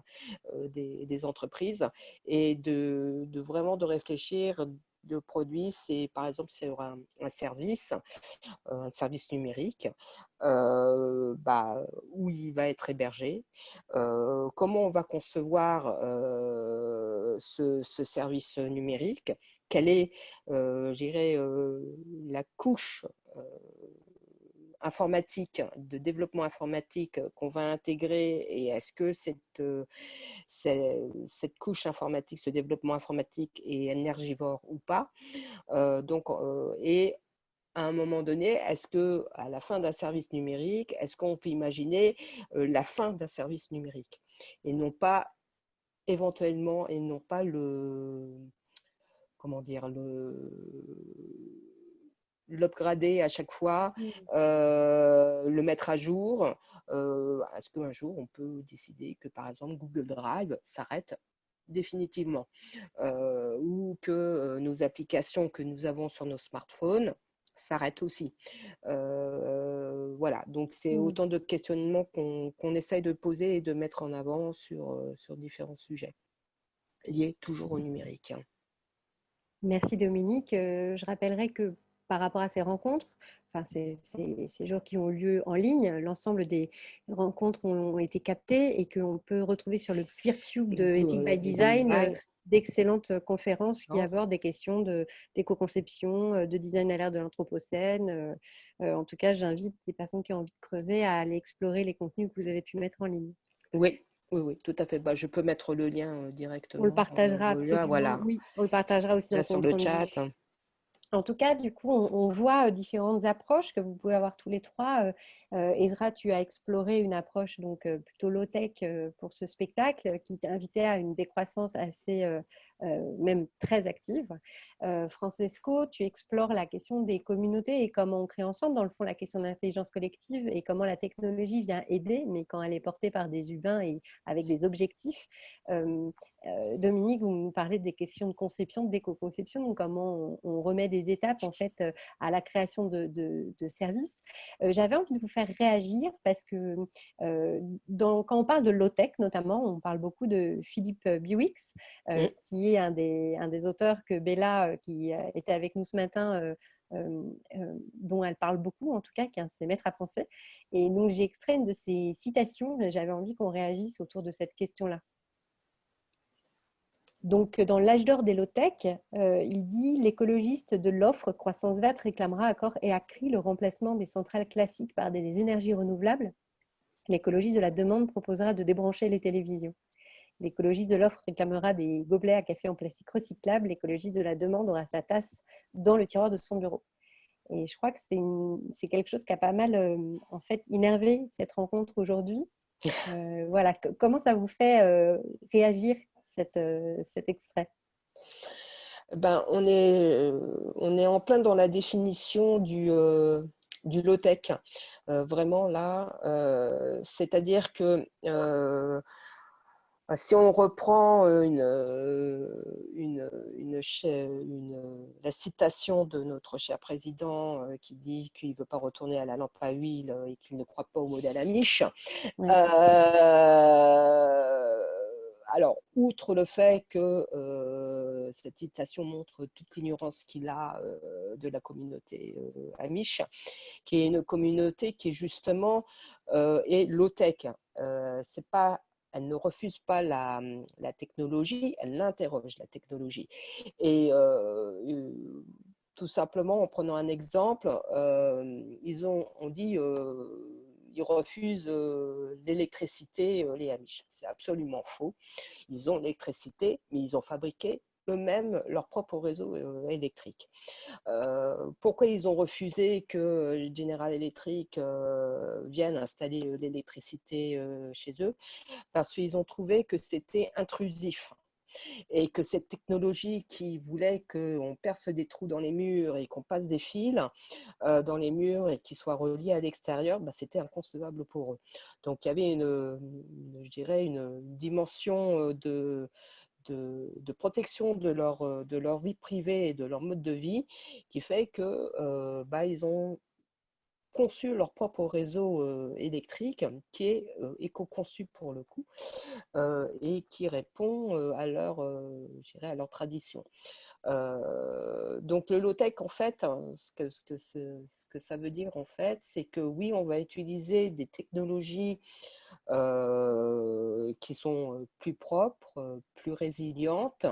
des entreprises, et de vraiment de réfléchir de produits. C'est par exemple sur un service numérique, où il va être hébergé, comment on va concevoir ce service numérique, quelle est, je dirais, la couche informatique, de développement informatique qu'on va intégrer, et est-ce que cette couche informatique, ce développement informatique est énergivore ou pas, et à un moment donné, est-ce que à la fin d'un service numérique, est-ce qu'on peut imaginer la fin d'un service numérique, et non pas éventuellement, et non pas l'upgrader à chaque fois, le mettre à jour. Est-ce qu'un jour, on peut décider que, par exemple, Google Drive s'arrête définitivement, ou que nos applications que nous avons sur nos smartphones s'arrêtent aussi. Voilà, donc c'est autant de questionnements qu'on essaye de poser et de mettre en avant sur différents sujets liés toujours au numérique. Merci Dominique. Je rappellerai que par rapport à ces rencontres, ces jours qui ont lieu en ligne, l'ensemble des rencontres ont été captées et qu'on peut retrouver sur le PeerTube de Ethics by Design d'excellentes conférences qui abordent des questions d'éco-conception, de design à l'ère de l'Anthropocène. En tout cas, j'invite les personnes qui ont envie de creuser à aller explorer les contenus que vous avez pu mettre en ligne. Oui, tout à fait. Je peux mettre le lien directement. On le partagera absolument. Voilà. Oui, on le partagera aussi sur le chat. En tout cas, du coup, on voit différentes approches que vous pouvez avoir tous les trois. Ezra, tu as exploré une approche donc plutôt low-tech pour ce spectacle qui t'invitait à une décroissance assez, même très active. Francesco, tu explores la question des communautés et comment on crée ensemble, dans le fond, la question de l'intelligence collective et comment la technologie vient aider, mais quand elle est portée par des humains et avec des objectifs. Dominique, vous nous parlez des questions de conception, d'éco-conception, donc comment on remet des étapes en fait à la création de services. J'avais envie de vous faire réagir parce que quand on parle de low-tech notamment, on parle beaucoup de Philippe Biwix, qui est un des auteurs que Bella, qui était avec nous ce matin, dont elle parle beaucoup, en tout cas, qui est un de ses maîtres à penser. Et donc, j'ai extrait une de ses citations. J'avais envie qu'on réagisse autour de cette question-là. Donc, dans l'âge d'or des low-tech, il dit « L'écologiste de l'offre croissance verte réclamera à corps et à cri le remplacement des centrales classiques par des énergies renouvelables. L'écologiste de la demande proposera de débrancher les télévisions. L'écologiste de l'offre réclamera des gobelets à café en plastique recyclable. L'écologiste de la demande aura sa tasse dans le tiroir de son bureau. » Et je crois que c'est quelque chose qui a pas mal en fait énervé cette rencontre aujourd'hui. Voilà, comment ça vous fait réagir cet extrait? On est en plein dans la définition du low-tech, vraiment là, c'est-à-dire que si on reprend la citation de notre cher président qui dit qu'il ne veut pas retourner à la lampe à huile et qu'il ne croit pas au modèle Amish, oui. Alors, outre le fait que cette citation montre toute l'ignorance qu'il a de la communauté Amish, qui est une communauté qui justement est low-tech. C'est pas, elle ne refuse pas la technologie, elle l'interroge, la technologie. Et tout simplement, en prenant un exemple, on dit ils refusent l'électricité, les Amish. C'est absolument faux. Ils ont l'électricité, mais ils ont fabriqué eux-mêmes leur propre réseau électrique. Pourquoi ils ont refusé que General Electric vienne installer l'électricité chez eux? Parce qu'ils ont trouvé que c'était intrusif et que cette technologie qui voulait qu'on perce des trous dans les murs et qu'on passe des fils dans les murs et qui soient reliés à l'extérieur, bah, c'était inconcevable pour eux. Donc il y avait je dirais une dimension de protection de leur vie privée et de leur mode de vie qui fait que bah, ils ont conçu leur propre réseau électrique qui est éco-conçu pour le coup et qui répond à leur tradition. Donc le low-tech, en fait, ce que ça veut dire, en fait, c'est que oui, on va utiliser des technologies qui sont plus propres, plus résilientes,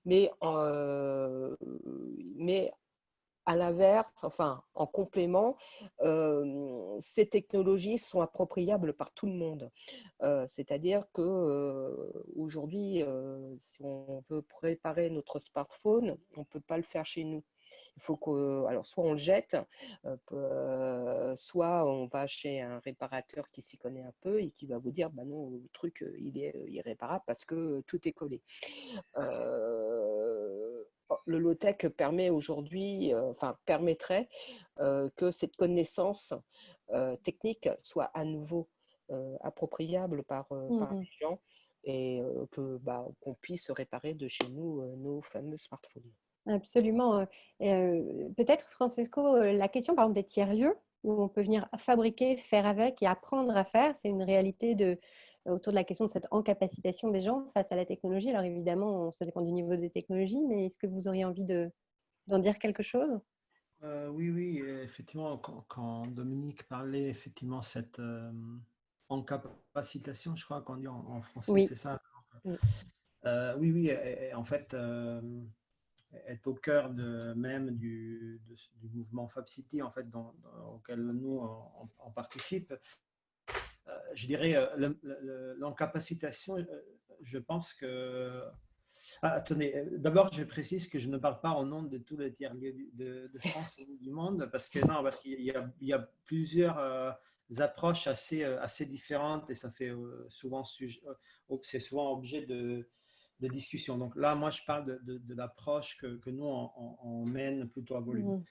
mais à l'inverse, enfin, en complément, ces technologies sont appropriables par tout le monde. C'est-à-dire qu'aujourd'hui, si on veut préparer notre smartphone, on ne peut pas le faire chez nous. Il faut alors soit on le jette, soit on va chez un réparateur qui s'y connaît un peu et qui va vous dire bah non, le truc il est irréparable parce que tout est collé. Le low-tech permet aujourd'hui, permettrait que cette connaissance technique soit à nouveau appropriable par les gens et qu'on puisse réparer de chez nous nos fameux smartphones. Absolument. Peut-être, Francesco, la question par exemple des tiers-lieux, où on peut venir fabriquer, faire avec et apprendre à faire, c'est une réalité autour de la question de cette encapacitation des gens face à la technologie. Alors évidemment, ça dépend du niveau des technologies, mais est-ce que vous auriez envie d'en dire quelque chose? Oui, effectivement, quand Dominique parlait, effectivement, cette encapacitation, je crois qu'on dit en français, Oui. c'est ça? Oui. Oui, en fait, est au cœur même du mouvement FabCity, en fait, auquel nous, on participe. Je dirais, l'encapacitation, je pense que... attendez, d'abord, je précise que je ne parle pas au nom de tous les tiers-lieux de France et du monde, parce qu'il y a plusieurs approches assez différentes et ça fait souvent c'est souvent objet de discussion. Donc là, moi, je parle de l'approche que nous, on mène plutôt à volume.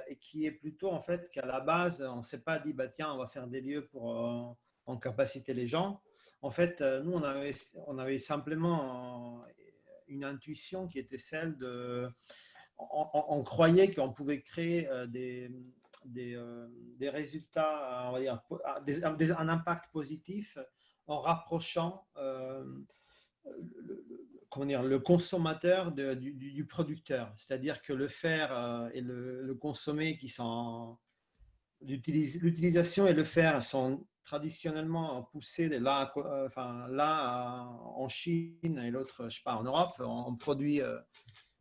Et qui est plutôt, en fait, qu'à la base, on ne s'est pas dit, bah, tiens, on va faire des lieux pour encapaciter les gens. En fait, nous, on avait simplement une intuition qui était celle de... On croyait qu'on pouvait créer des résultats, on va dire, un impact positif en rapprochant le consommateur du producteur. C'est-à-dire que le faire et le consommer qui sont... L'utilisation et le faire sont traditionnellement poussés là en Chine et l'autre, je sais pas, en Europe. On produit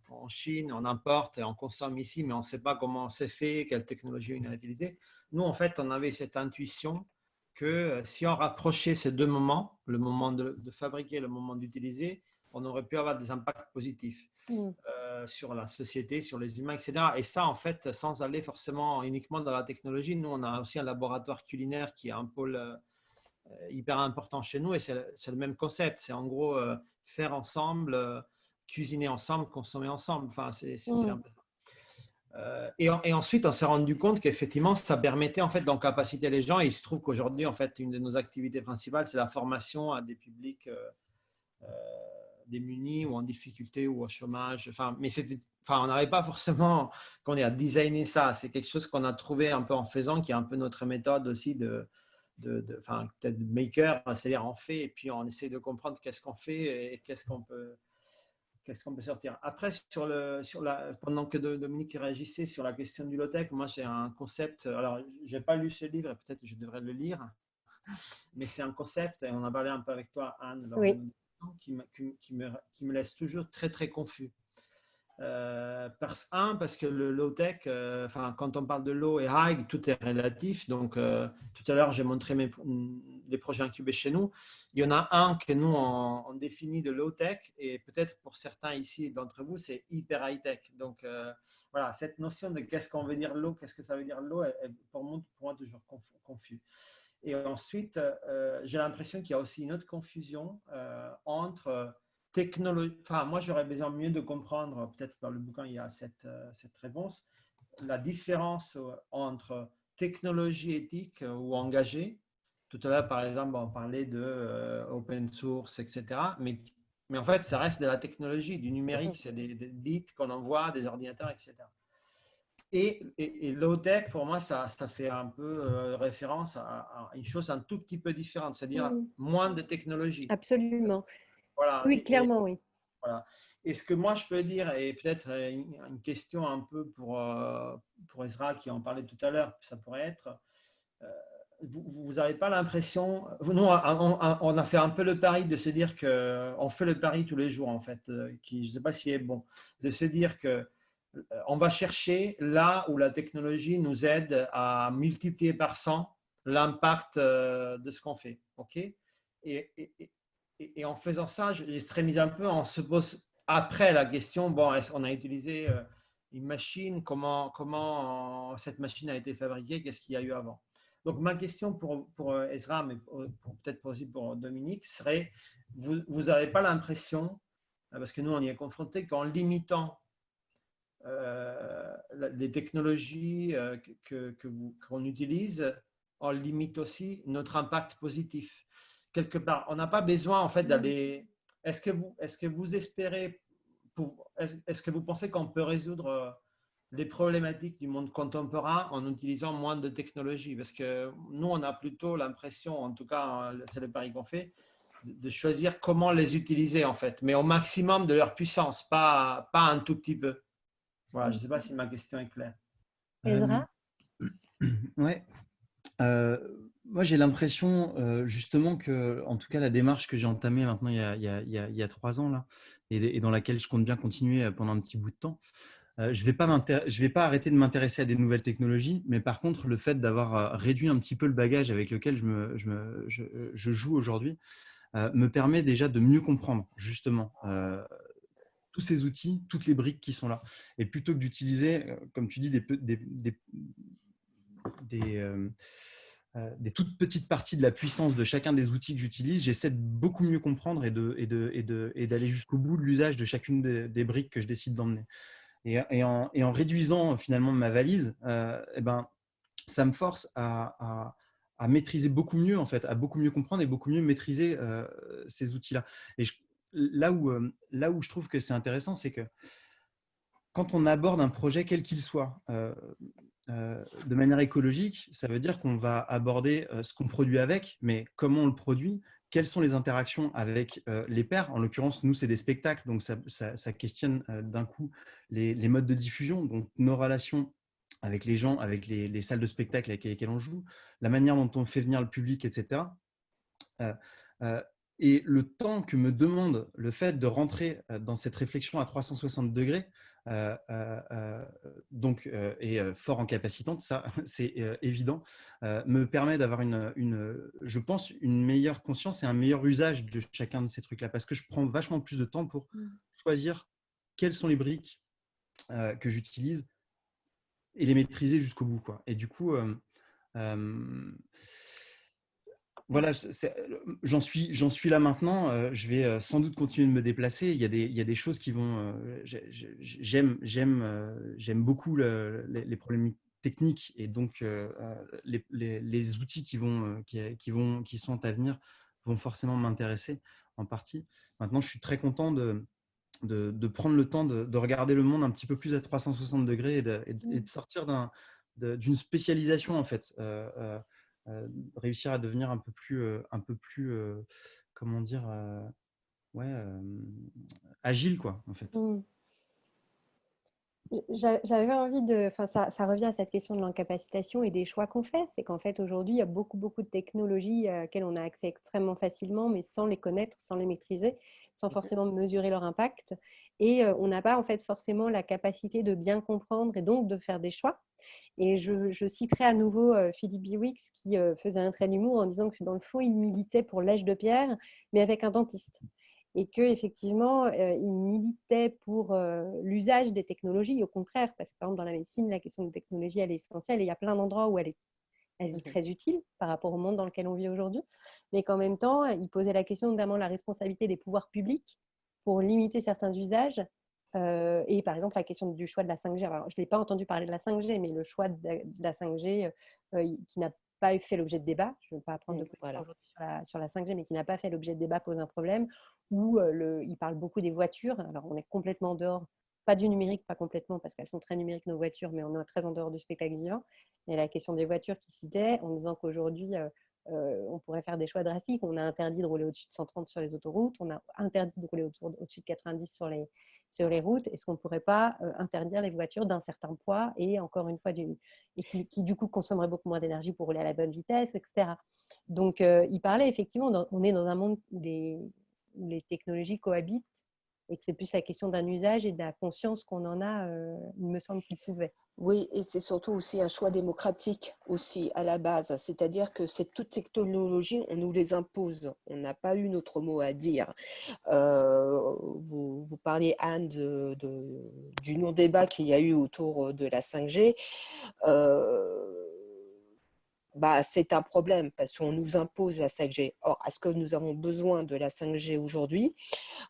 en Chine, on importe et on consomme ici, mais on ne sait pas comment c'est fait, quelle technologie on a utilisée. Nous, en fait, on avait cette intuition que si on rapprochait ces deux moments, le moment de fabriquer et le moment d'utiliser, on aurait pu avoir des impacts positifs sur la société, sur les humains, etc. Et ça, en fait, sans aller forcément uniquement dans la technologie, nous, on a aussi un laboratoire culinaire qui est un pôle hyper important chez nous et c'est le même concept. C'est en gros faire ensemble, cuisiner ensemble, consommer ensemble. Enfin, c'est un peu ça. Et ensuite, on s'est rendu compte qu'effectivement, ça permettait en fait d'encapaciter les gens. Et il se trouve qu'aujourd'hui, en fait, une de nos activités principales, c'est la formation à des publics démunis ou en difficulté ou au chômage. On n'avait pas forcément à designer ça. C'est quelque chose qu'on a trouvé un peu en faisant, qui est un peu notre méthode aussi peut-être maker, c'est-à-dire on fait et puis on essaie de comprendre qu'est-ce qu'on fait et qu'est-ce qu'on peut qu'est-ce qu'on peut sortir. Après, pendant que Dominique réagissait sur la question du low-tech, moi, j'ai un concept. Alors, je n'ai pas lu ce livre, peut-être que je devrais le lire, mais c'est un concept, et on a parlé un peu avec toi, Anne, lors de Oui. nos discussions, qui me laisse toujours très, très confus. Parce que le low-tech, quand on parle de low et high, tout est relatif. Donc, tout à l'heure, j'ai montré les projets incubés chez nous. Il y en a un que nous, on définit de low-tech, et peut-être pour certains ici d'entre vous, c'est hyper high-tech. Donc, voilà, cette notion de qu'est-ce qu'on veut dire low, qu'est-ce que ça veut dire low, est pour moi toujours confus. Et ensuite, j'ai l'impression qu'il y a aussi une autre confusion entre technologie. Enfin, moi, j'aurais besoin mieux de comprendre, peut-être dans le bouquin, il y a cette réponse, la différence entre technologie éthique ou engagée. Tout à l'heure, par exemple, on parlait de open source, etc. Mais en fait, ça reste de la technologie, du numérique, c'est des bits qu'on envoie, des ordinateurs, etc. Et low-tech, pour moi, ça fait un peu référence à une chose un tout petit peu différente, c'est-à-dire moins de technologie. Absolument. Voilà. Oui, clairement, oui. Voilà. Et ce que moi, je peux dire, et peut-être une question un peu pour Ezra, qui en parlait tout à l'heure, ça pourrait être, vous n'avez pas l'impression, nous, on a fait un peu le pari de se dire qu'on fait le pari tous les jours, en fait, qui, je ne sais pas si est bon, de se dire que on va chercher là où la technologie nous aide à multiplier par 100 l'impact de ce qu'on fait. OK ? Et en faisant ça, j'extrémise un peu, on se pose après la question, bon, est-ce qu'on a utilisé une machine, comment cette machine a été fabriquée, qu'est-ce qu'il y a eu avant. Donc ma question pour Ezra, mais peut-être aussi pour Dominique, serait, vous n'avez pas l'impression, parce que nous on y est confrontés, qu'en limitant les technologies qu'on utilise, on limite aussi notre impact positif. Quelque part, on n'a pas besoin en fait d'aller. Est-ce que vous espérez, est-ce que vous pensez qu'on peut résoudre les problématiques du monde contemporain en utilisant moins de technologies? Parce que nous, on a plutôt l'impression, en tout cas, c'est le pari qu'on fait, de choisir comment les utiliser en fait, mais au maximum de leur puissance, pas un tout petit peu. Voilà, je ne sais pas si ma question est claire. Ezra? Ouais. Moi, j'ai l'impression justement que, en tout cas, la démarche que j'ai entamée maintenant il y a 3 ans là, et dans laquelle je compte bien continuer pendant un petit bout de temps, je vais pas arrêter de m'intéresser à des nouvelles technologies, mais par contre, le fait d'avoir réduit un petit peu le bagage avec lequel je joue aujourd'hui me permet déjà de mieux comprendre justement tous ces outils, toutes les briques qui sont là. Et plutôt que d'utiliser, comme tu dis, des toutes petites parties de la puissance de chacun des outils que j'utilise, j'essaie de beaucoup mieux comprendre et d'aller jusqu'au bout de l'usage de chacune des briques que je décide d'emmener. Et en réduisant finalement ma valise, ça me force à maîtriser beaucoup mieux, en fait, à beaucoup mieux comprendre et beaucoup mieux maîtriser ces outils-là. Et là où je trouve que c'est intéressant, c'est que quand on aborde un projet, quel qu'il soit, de manière écologique, ça veut dire qu'on va aborder ce qu'on produit avec, mais comment on le produit, quelles sont les interactions avec les pairs. En l'occurrence, nous, c'est des spectacles, donc ça questionne d'un coup les modes de diffusion, donc nos relations avec les gens, avec les salles de spectacle avec lesquelles on joue, la manière dont on fait venir le public, etc. Et le temps que me demande le fait de rentrer dans cette réflexion à 360 degrés, et fort en capacitante, ça c'est évident, me permet d'avoir je pense, une meilleure conscience et un meilleur usage de chacun de ces trucs-là, parce que je prends vachement plus de temps pour choisir quelles sont les briques que j'utilise et les maîtriser jusqu'au bout, quoi. Et du coup, voilà, j'en suis là maintenant. Je vais sans doute continuer de me déplacer. Il y a des choses qui vont. J'aime beaucoup les problèmes techniques, et donc les outils qui sont à venir vont forcément m'intéresser en partie. Maintenant, je suis très content de prendre le temps de regarder le monde un petit peu plus à 360 degrés et de sortir d'une spécialisation en fait. Réussir à devenir un peu plus comment dire, agile, quoi, en fait. J'avais envie de, enfin ça revient à cette question de l'incapacitation et des choix qu'on fait. C'est qu'en fait aujourd'hui il y a beaucoup de technologies auxquelles on a accès extrêmement facilement, mais sans les connaître, sans les maîtriser, sans forcément mesurer leur impact. Et on n'a pas en fait forcément la capacité de bien comprendre et donc de faire des choix. Et je citerai à nouveau Philippe Biwix qui faisait un trait d'humour en disant que dans le fond il militait pour l'âge de pierre, mais avec un dentiste. Et qu'effectivement, il militait pour l'usage des technologies, au contraire, parce que par exemple, dans la médecine, la question de technologie, elle est essentielle et il y a plein d'endroits où elle est très utile par rapport au monde dans lequel on vit aujourd'hui, mais qu'en même temps, il posait la question notamment de la responsabilité des pouvoirs publics pour limiter certains usages. Et par exemple, la question du choix de la 5G. Alors, je n'ai pas entendu parler de la 5G, mais le choix de la 5G qui n'a pas fait l'objet de débat, je ne veux pas prendre de position aujourd'hui sur la 5G, mais qui n'a pas fait l'objet de débat, pose un problème, où il parle beaucoup des voitures. Alors, on est complètement dehors, pas du numérique, pas complètement, parce qu'elles sont très numériques, nos voitures, mais on est très en dehors du spectacle vivant. Et la question des voitures qui citait, en disant qu'aujourd'hui, on pourrait faire des choix drastiques. On a interdit de rouler au-dessus de 130 sur les autoroutes, on a interdit de rouler au-dessus de 90 sur les routes. Est-ce qu'on ne pourrait pas interdire les voitures d'un certain poids et encore une fois, qui du coup consommeraient beaucoup moins d'énergie pour rouler à la bonne vitesse, etc. Donc, il parlait effectivement, on est dans un monde où les technologies cohabitent et que c'est plus la question d'un usage et de la conscience qu'on en a, il me semble qu'il soulevait. Oui, et c'est surtout aussi un choix démocratique aussi à la base, c'est-à-dire que toutes technologies, on nous les impose, on n'a pas eu notre mot à dire. Vous parliez, Anne, du non-débat qu'il y a eu autour de la 5G. C'est un problème parce qu'on nous impose la 5G. Or, est-ce que nous avons besoin de la 5G aujourd'hui,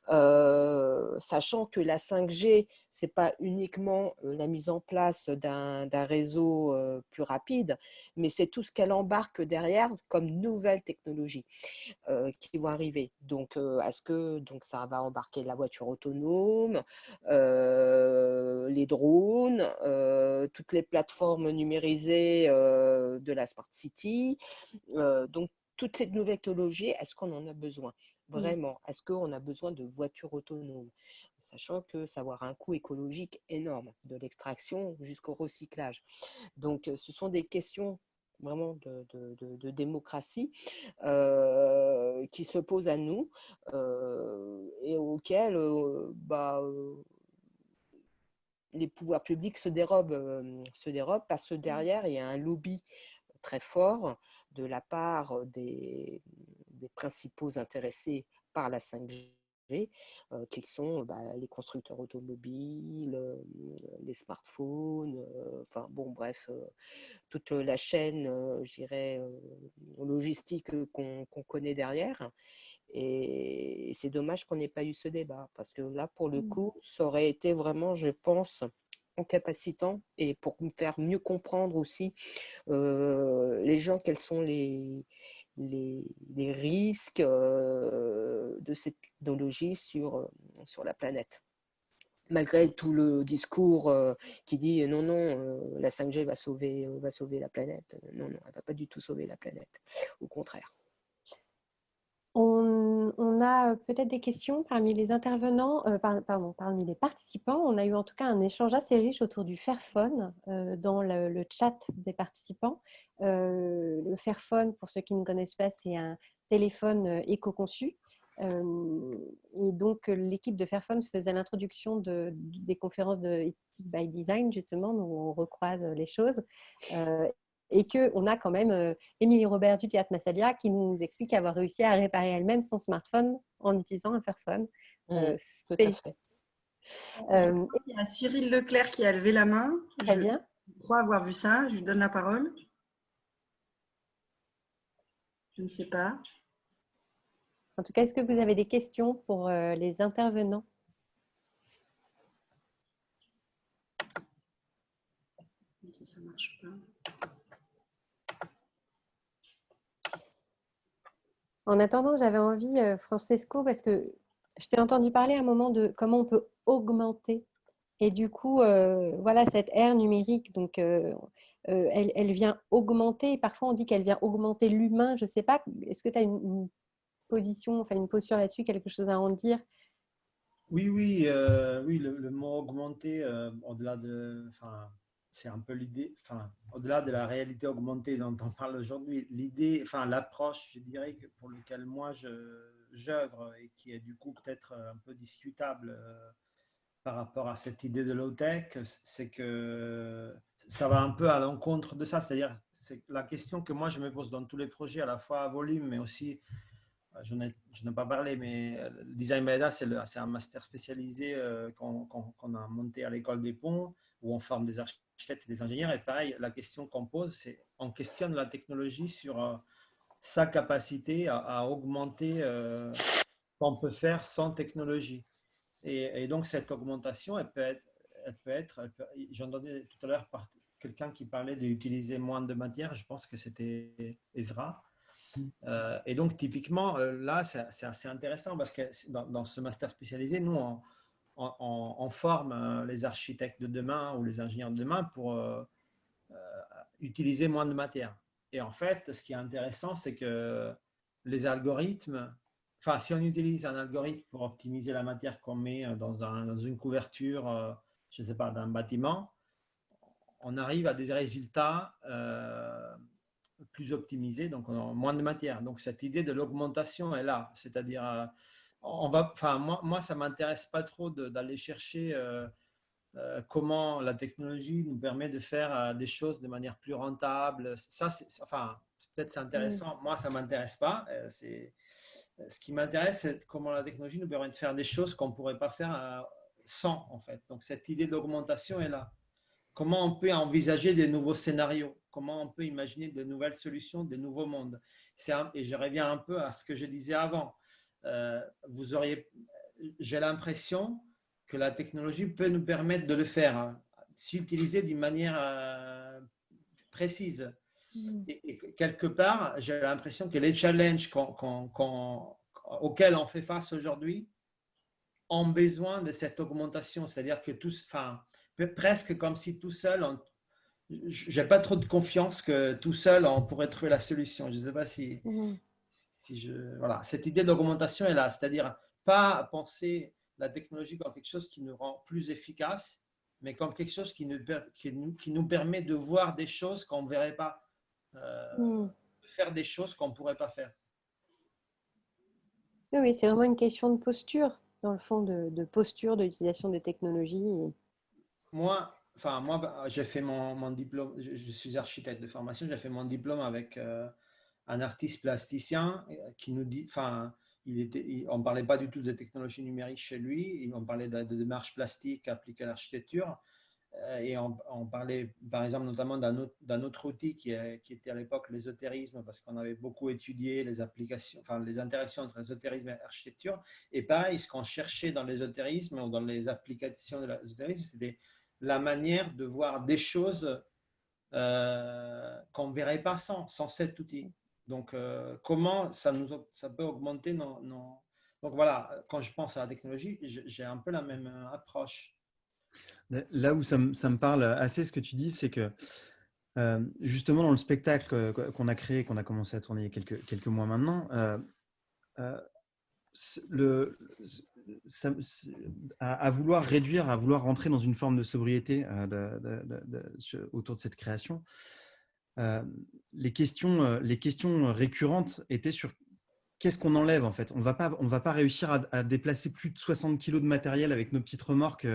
sachant que la 5G, ce n'est pas uniquement la mise en place d'un réseau plus rapide, mais c'est tout ce qu'elle embarque derrière comme nouvelles technologies qui vont arriver. Donc, est-ce que ça va embarquer la voiture autonome, les drones, toutes les plateformes numérisées de la Smart City, donc toutes ces nouvelles technologies, est-ce qu'on en a besoin vraiment? Est-ce qu'on a besoin de voitures autonomes? Sachant que ça va avoir un coût écologique énorme, de l'extraction jusqu'au recyclage. Donc, ce sont des questions vraiment de démocratie qui se posent à nous et auxquelles les pouvoirs publics se dérobent parce que derrière, il y a un lobby très fort de la part des principaux intéressés par la 5G, qui sont les constructeurs automobiles, les smartphones, toute la chaîne, je dirais, logistique qu'on connaît derrière. Et c'est dommage qu'on n'ait pas eu ce débat, parce que là, pour le coup, ça aurait été vraiment, je pense, incapacitant et pour me faire mieux comprendre aussi les gens, quels sont les risques de cette technologie sur la planète. Malgré tout le discours qui dit non, la 5G va sauver la planète. Non, elle ne va pas du tout sauver la planète. Au contraire. On a peut-être des questions parmi les intervenants, parmi les participants. On a eu en tout cas un échange assez riche autour du Fairphone dans le chat des participants. Le Fairphone, pour ceux qui ne connaissent pas, c'est un téléphone éco-conçu. Et donc, l'équipe de Fairphone faisait l'introduction des conférences de Ethic by Design, justement, où on recroise les choses. Et qu'on a quand même Émilie Robert du Théâtre Massalia qui nous explique avoir réussi à réparer elle-même son smartphone en utilisant un Fairphone. Tout à fait. Il y a Cyril Leclerc qui a levé la main. Très bien. Je crois avoir vu ça. Je lui donne la parole. Je ne sais pas. En tout cas, est-ce que vous avez des questions pour les intervenants? Ça ne marche pas. En attendant, j'avais envie, Francesco, parce que je t'ai entendu parler à un moment de comment on peut augmenter. Et du coup, voilà, cette ère numérique, donc, elle vient augmenter. Parfois, on dit qu'elle vient augmenter l'humain. Je ne sais pas, est-ce que tu as une position, enfin une posture là-dessus, quelque chose à en dire? Oui, oui, le mot augmenté, au-delà de, enfin, c'est un peu l'idée, enfin, au-delà de la réalité augmentée dont on parle aujourd'hui, l'idée, enfin, l'approche, je dirais, que pour laquelle moi j'œuvre et qui est du coup peut-être un peu discutable par rapport à cette idée de low-tech, c'est que ça va un peu à l'encontre de ça. C'est-à-dire, c'est la question que moi je me pose dans tous les projets, à la fois à volume, mais aussi je n'ai pas parlé, mais le Design by Data, c'est un master spécialisé qu'on a monté à l'école des ponts, où on forme des architectes et des ingénieurs. Et pareil, la question qu'on pose, c'est on questionne la technologie sur sa capacité à augmenter ce qu'on peut faire sans technologie. Et donc, cette augmentation, j'entendais tout à l'heure quelqu'un qui parlait d'utiliser moins de matière, je pense que c'était Ezra. Et donc, typiquement, là, c'est assez intéressant parce que dans ce master spécialisé, nous, on forme les architectes de demain ou les ingénieurs de demain pour utiliser moins de matière. Et en fait, ce qui est intéressant, c'est que les algorithmes, enfin, si on utilise un algorithme pour optimiser la matière qu'on met dans une couverture, je ne sais pas, d'un bâtiment, on arrive à des résultats plus optimisés, donc on a moins de matière. Donc cette idée de l'augmentation est là, c'est-à-dire, enfin, moi, ça m'intéresse pas trop d'aller chercher comment la technologie nous permet de faire des choses de manière plus rentable. Ça, enfin, peut-être c'est intéressant. Moi, ça m'intéresse pas. Ce qui m'intéresse, c'est comment la technologie nous permet de faire des choses qu'on pourrait pas faire sans, en fait. Donc cette idée d'augmentation est là. Comment on peut envisager de nouveaux scénarios? Comment on peut imaginer de nouvelles solutions, de nouveaux mondes? Et je reviens un peu à ce que je disais avant. J'ai l'impression que la technologie peut nous permettre de le faire, hein, si utilisée d'une manière précise. Et quelque part, j'ai l'impression que les challenges auxquels on fait face aujourd'hui ont besoin de cette augmentation. C'est-à-dire que presque comme si tout seul, je n'ai pas trop de confiance que tout seul, on pourrait trouver la solution. Je ne sais pas voilà, cette idée d'augmentation est là. C'est-à-dire pas penser la technologie comme quelque chose qui nous rend plus efficace, mais comme quelque chose qui nous permet de voir des choses qu'on ne verrait pas, faire des choses qu'on ne pourrait pas faire. Oui, c'est vraiment une question de posture, dans le fond, de posture, d'utilisation des technologies. Moi, j'ai fait mon diplôme, je suis architecte de formation, j'ai fait mon diplôme avec un artiste plasticien qui nous dit, enfin, on ne parlait pas du tout de technologie numérique chez lui, on parlait de démarches plastiques appliquées à l'architecture. Et on parlait, par exemple, notamment d'un autre outil qui était à l'époque l'ésotérisme, parce qu'on avait beaucoup étudié les applications, enfin les interactions entre l'ésotérisme et l'architecture. Et pareil, ce qu'on cherchait dans l'ésotérisme ou dans les applications de l'ésotérisme, c'était la manière de voir des choses qu'on ne verrait pas sans cet outil. Donc, comment ça peut augmenter Donc voilà, quand je pense à la technologie, j'ai un peu la même approche. Là où ça me parle assez ce que tu dis, c'est que justement dans le spectacle qu'on a créé, qu'on a commencé à tourner il y a quelques mois maintenant, à vouloir réduire, à vouloir rentrer dans une forme de sobriété autour de cette création, les questions récurrentes étaient sur qu'est-ce qu'on enlève en fait. On va pas réussir à déplacer plus de 60 kilos de matériel avec nos petites remorques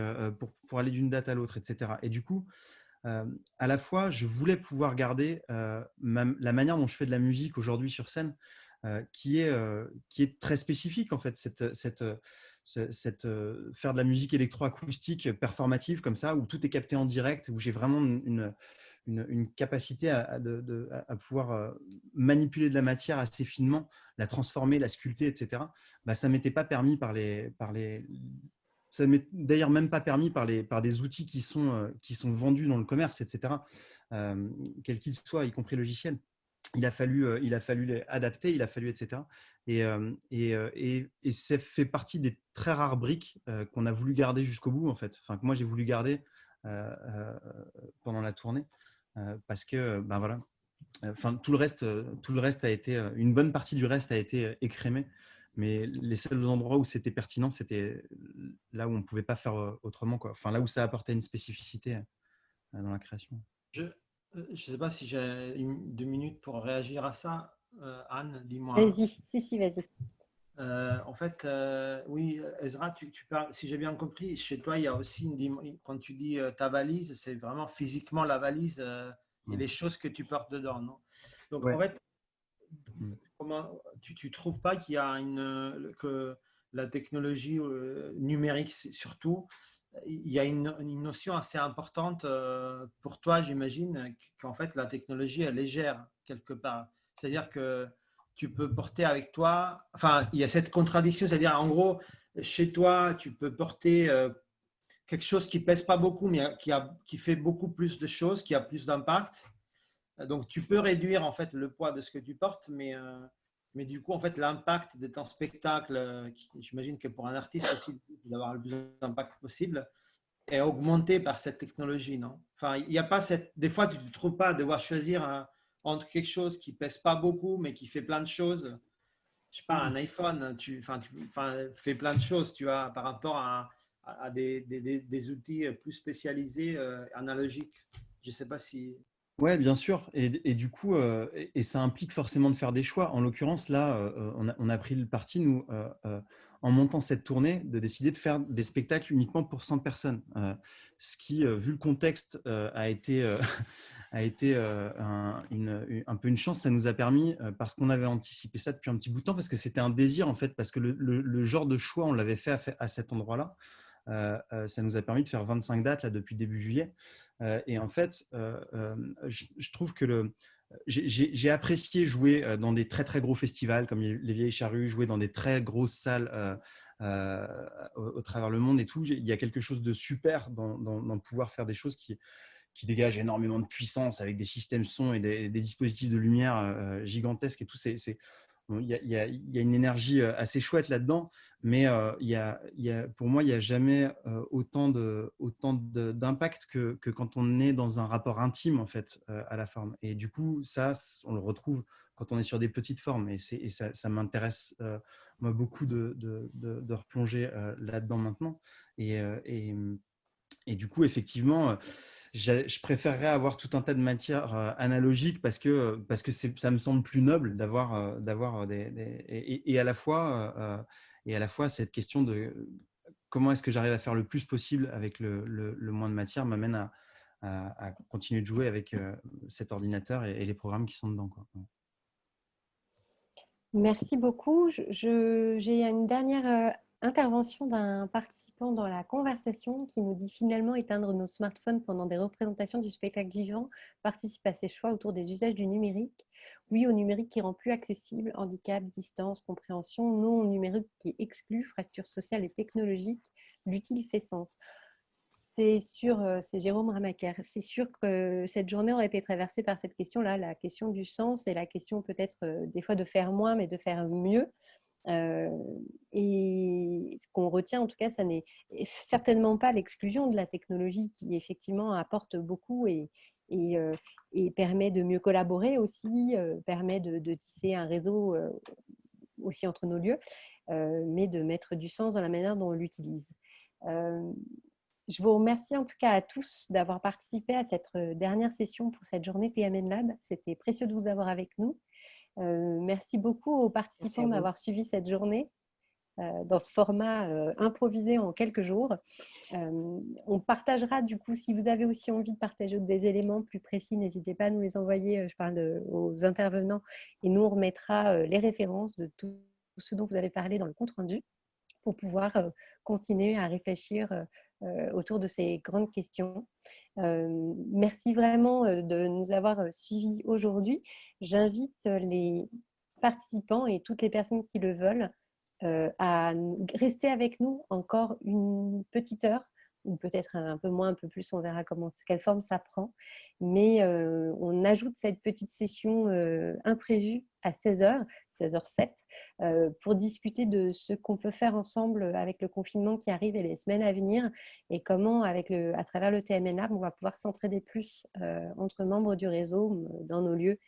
pour aller d'une date à l'autre, etc. Et du coup, à la fois, je voulais pouvoir garder la manière dont je fais de la musique aujourd'hui sur scène, qui est très spécifique en fait, faire de la musique électroacoustique performative comme ça, où tout est capté en direct, où j'ai vraiment une capacité à pouvoir manipuler de la matière assez finement, la transformer, la sculpter, etc. Ça ne m'était pas permis ça ne m'est d'ailleurs même pas permis par des outils qui sont vendus dans le commerce, etc., quels qu'ils soient, y compris logiciels. Il a fallu les adapter, il a fallu, etc. Et ça fait partie des très rares briques qu'on a voulu garder jusqu'au bout, en fait. Enfin, que moi, j'ai voulu garder pendant la tournée parce que, voilà, Enfin, tout le reste a été, une bonne partie du reste a été écrémé. Mais les seuls endroits où c'était pertinent, c'était là où on ne pouvait pas faire autrement, quoi. Enfin, là où ça apportait une spécificité dans la création. Je ne sais pas si j'ai 2 minutes pour réagir à ça. Anne, dis-moi. Vas-y, si, vas-y. En fait, oui, Ezra, tu parles, si j'ai bien compris, chez toi, il y a aussi quand tu dis ta valise, c'est vraiment physiquement la valise et les choses que tu portes dedans, non? Donc, Ouais. en fait, tu trouves pas qu'il y a que la technologie numérique, surtout, il y a une notion assez importante pour toi, j'imagine, qu'en fait, la technologie est légère quelque part. C'est-à-dire que tu peux porter avec toi, enfin, il y a cette contradiction, c'est-à-dire, en gros, chez toi, tu peux porter quelque chose qui pèse pas beaucoup, mais qui fait beaucoup plus de choses, qui a plus d'impact. Donc, tu peux réduire en fait le poids de ce que tu portes, mais du coup, en fait, l'impact de ton spectacle, j'imagine que pour un artiste aussi, d'avoir le plus d'impact possible, est augmenté par cette technologie, non? Enfin, il n'y a pas des fois, tu ne te trouves pas à devoir choisir entre quelque chose qui pèse pas beaucoup, mais qui fait plein de choses. Je sais pas, un iPhone, fait plein de choses, tu vois, par rapport à des outils plus spécialisés, analogiques. Je ne sais pas si… Ouais, bien sûr. Et du coup, et ça implique forcément de faire des choix. En l'occurrence, là, on a pris le parti, nous, en montant cette tournée, de décider de faire des spectacles uniquement pour 100 personnes. Ce qui, vu le contexte, a été, a été un peu une chance. Ça nous a permis, parce qu'on avait anticipé ça depuis un petit bout de temps, parce que c'était un désir, en fait, parce que le genre de choix, on l'avait fait à cet endroit-là. Ça nous a permis de faire 25 dates là, depuis début juillet. Et en fait, je trouve que j'ai apprécié jouer dans des très très gros festivals comme les Vieilles Charrues, jouer dans des très grosses salles au travers le monde et tout. Il y a quelque chose de super dans pouvoir faire des choses qui dégagent énormément de puissance avec des systèmes son et des dispositifs de lumière gigantesques et tout. Bon, il y a une énergie assez chouette là-dedans, mais pour moi, il n'y a jamais autant d'impact que quand on est dans un rapport intime en fait, à la forme. Et du coup, ça, on le retrouve quand on est sur des petites formes. Et ça m'intéresse moi, beaucoup de replonger là-dedans maintenant. Et du coup, effectivement, je préférerais avoir tout un tas de matières analogiques parce que ça me semble plus noble d'avoir et à la fois cette question de comment est-ce que j'arrive à faire le plus possible avec le moins de matière m'amène à continuer de jouer avec cet ordinateur et les programmes qui sont dedans, quoi. Merci beaucoup. J'ai une dernière intervention d'un participant dans la conversation qui nous dit finalement éteindre nos smartphones pendant des représentations du spectacle vivant participe à ses choix autour des usages du numérique. Oui au numérique qui rend plus accessible, handicap, distance, compréhension, non au numérique qui exclut, fracture sociale et technologique, l'utile fait sens. C'est Jérôme Ramaker. C'est sûr que cette journée aurait été traversée par cette question-là, la question du sens et la question peut-être des fois de faire moins mais de faire mieux. Et ce qu'on retient en tout cas, ça n'est certainement pas l'exclusion de la technologie qui effectivement apporte beaucoup et permet de mieux collaborer aussi, permet de tisser un réseau aussi entre nos lieux, mais de mettre du sens dans la manière dont on l'utilise. Je vous remercie en tout cas à tous d'avoir participé à cette dernière session pour cette journée TMN Lab. C'était précieux de vous avoir avec nous. Merci beaucoup aux participants d'avoir suivi cette journée dans ce format improvisé en quelques jours. On partagera du coup, si vous avez aussi envie de partager des éléments plus précis, n'hésitez pas à nous les envoyer, je parle aux intervenants, et nous on remettra les références de tout ce dont vous avez parlé dans le compte-rendu pour pouvoir continuer à réfléchir autour de ces grandes questions. Merci vraiment de nous avoir suivis aujourd'hui. J'invite les participants et toutes les personnes qui le veulent à rester avec nous encore une petite heure ou peut-être un peu moins, un peu plus, on verra quelle forme ça prend. Mais on ajoute cette petite session imprévue à 16h, 16h07, pour discuter de ce qu'on peut faire ensemble avec le confinement qui arrive et les semaines à venir, et comment, à travers le TMN Lab, on va pouvoir s'entraider plus entre membres du réseau dans nos lieux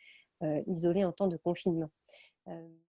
isolés en temps de confinement.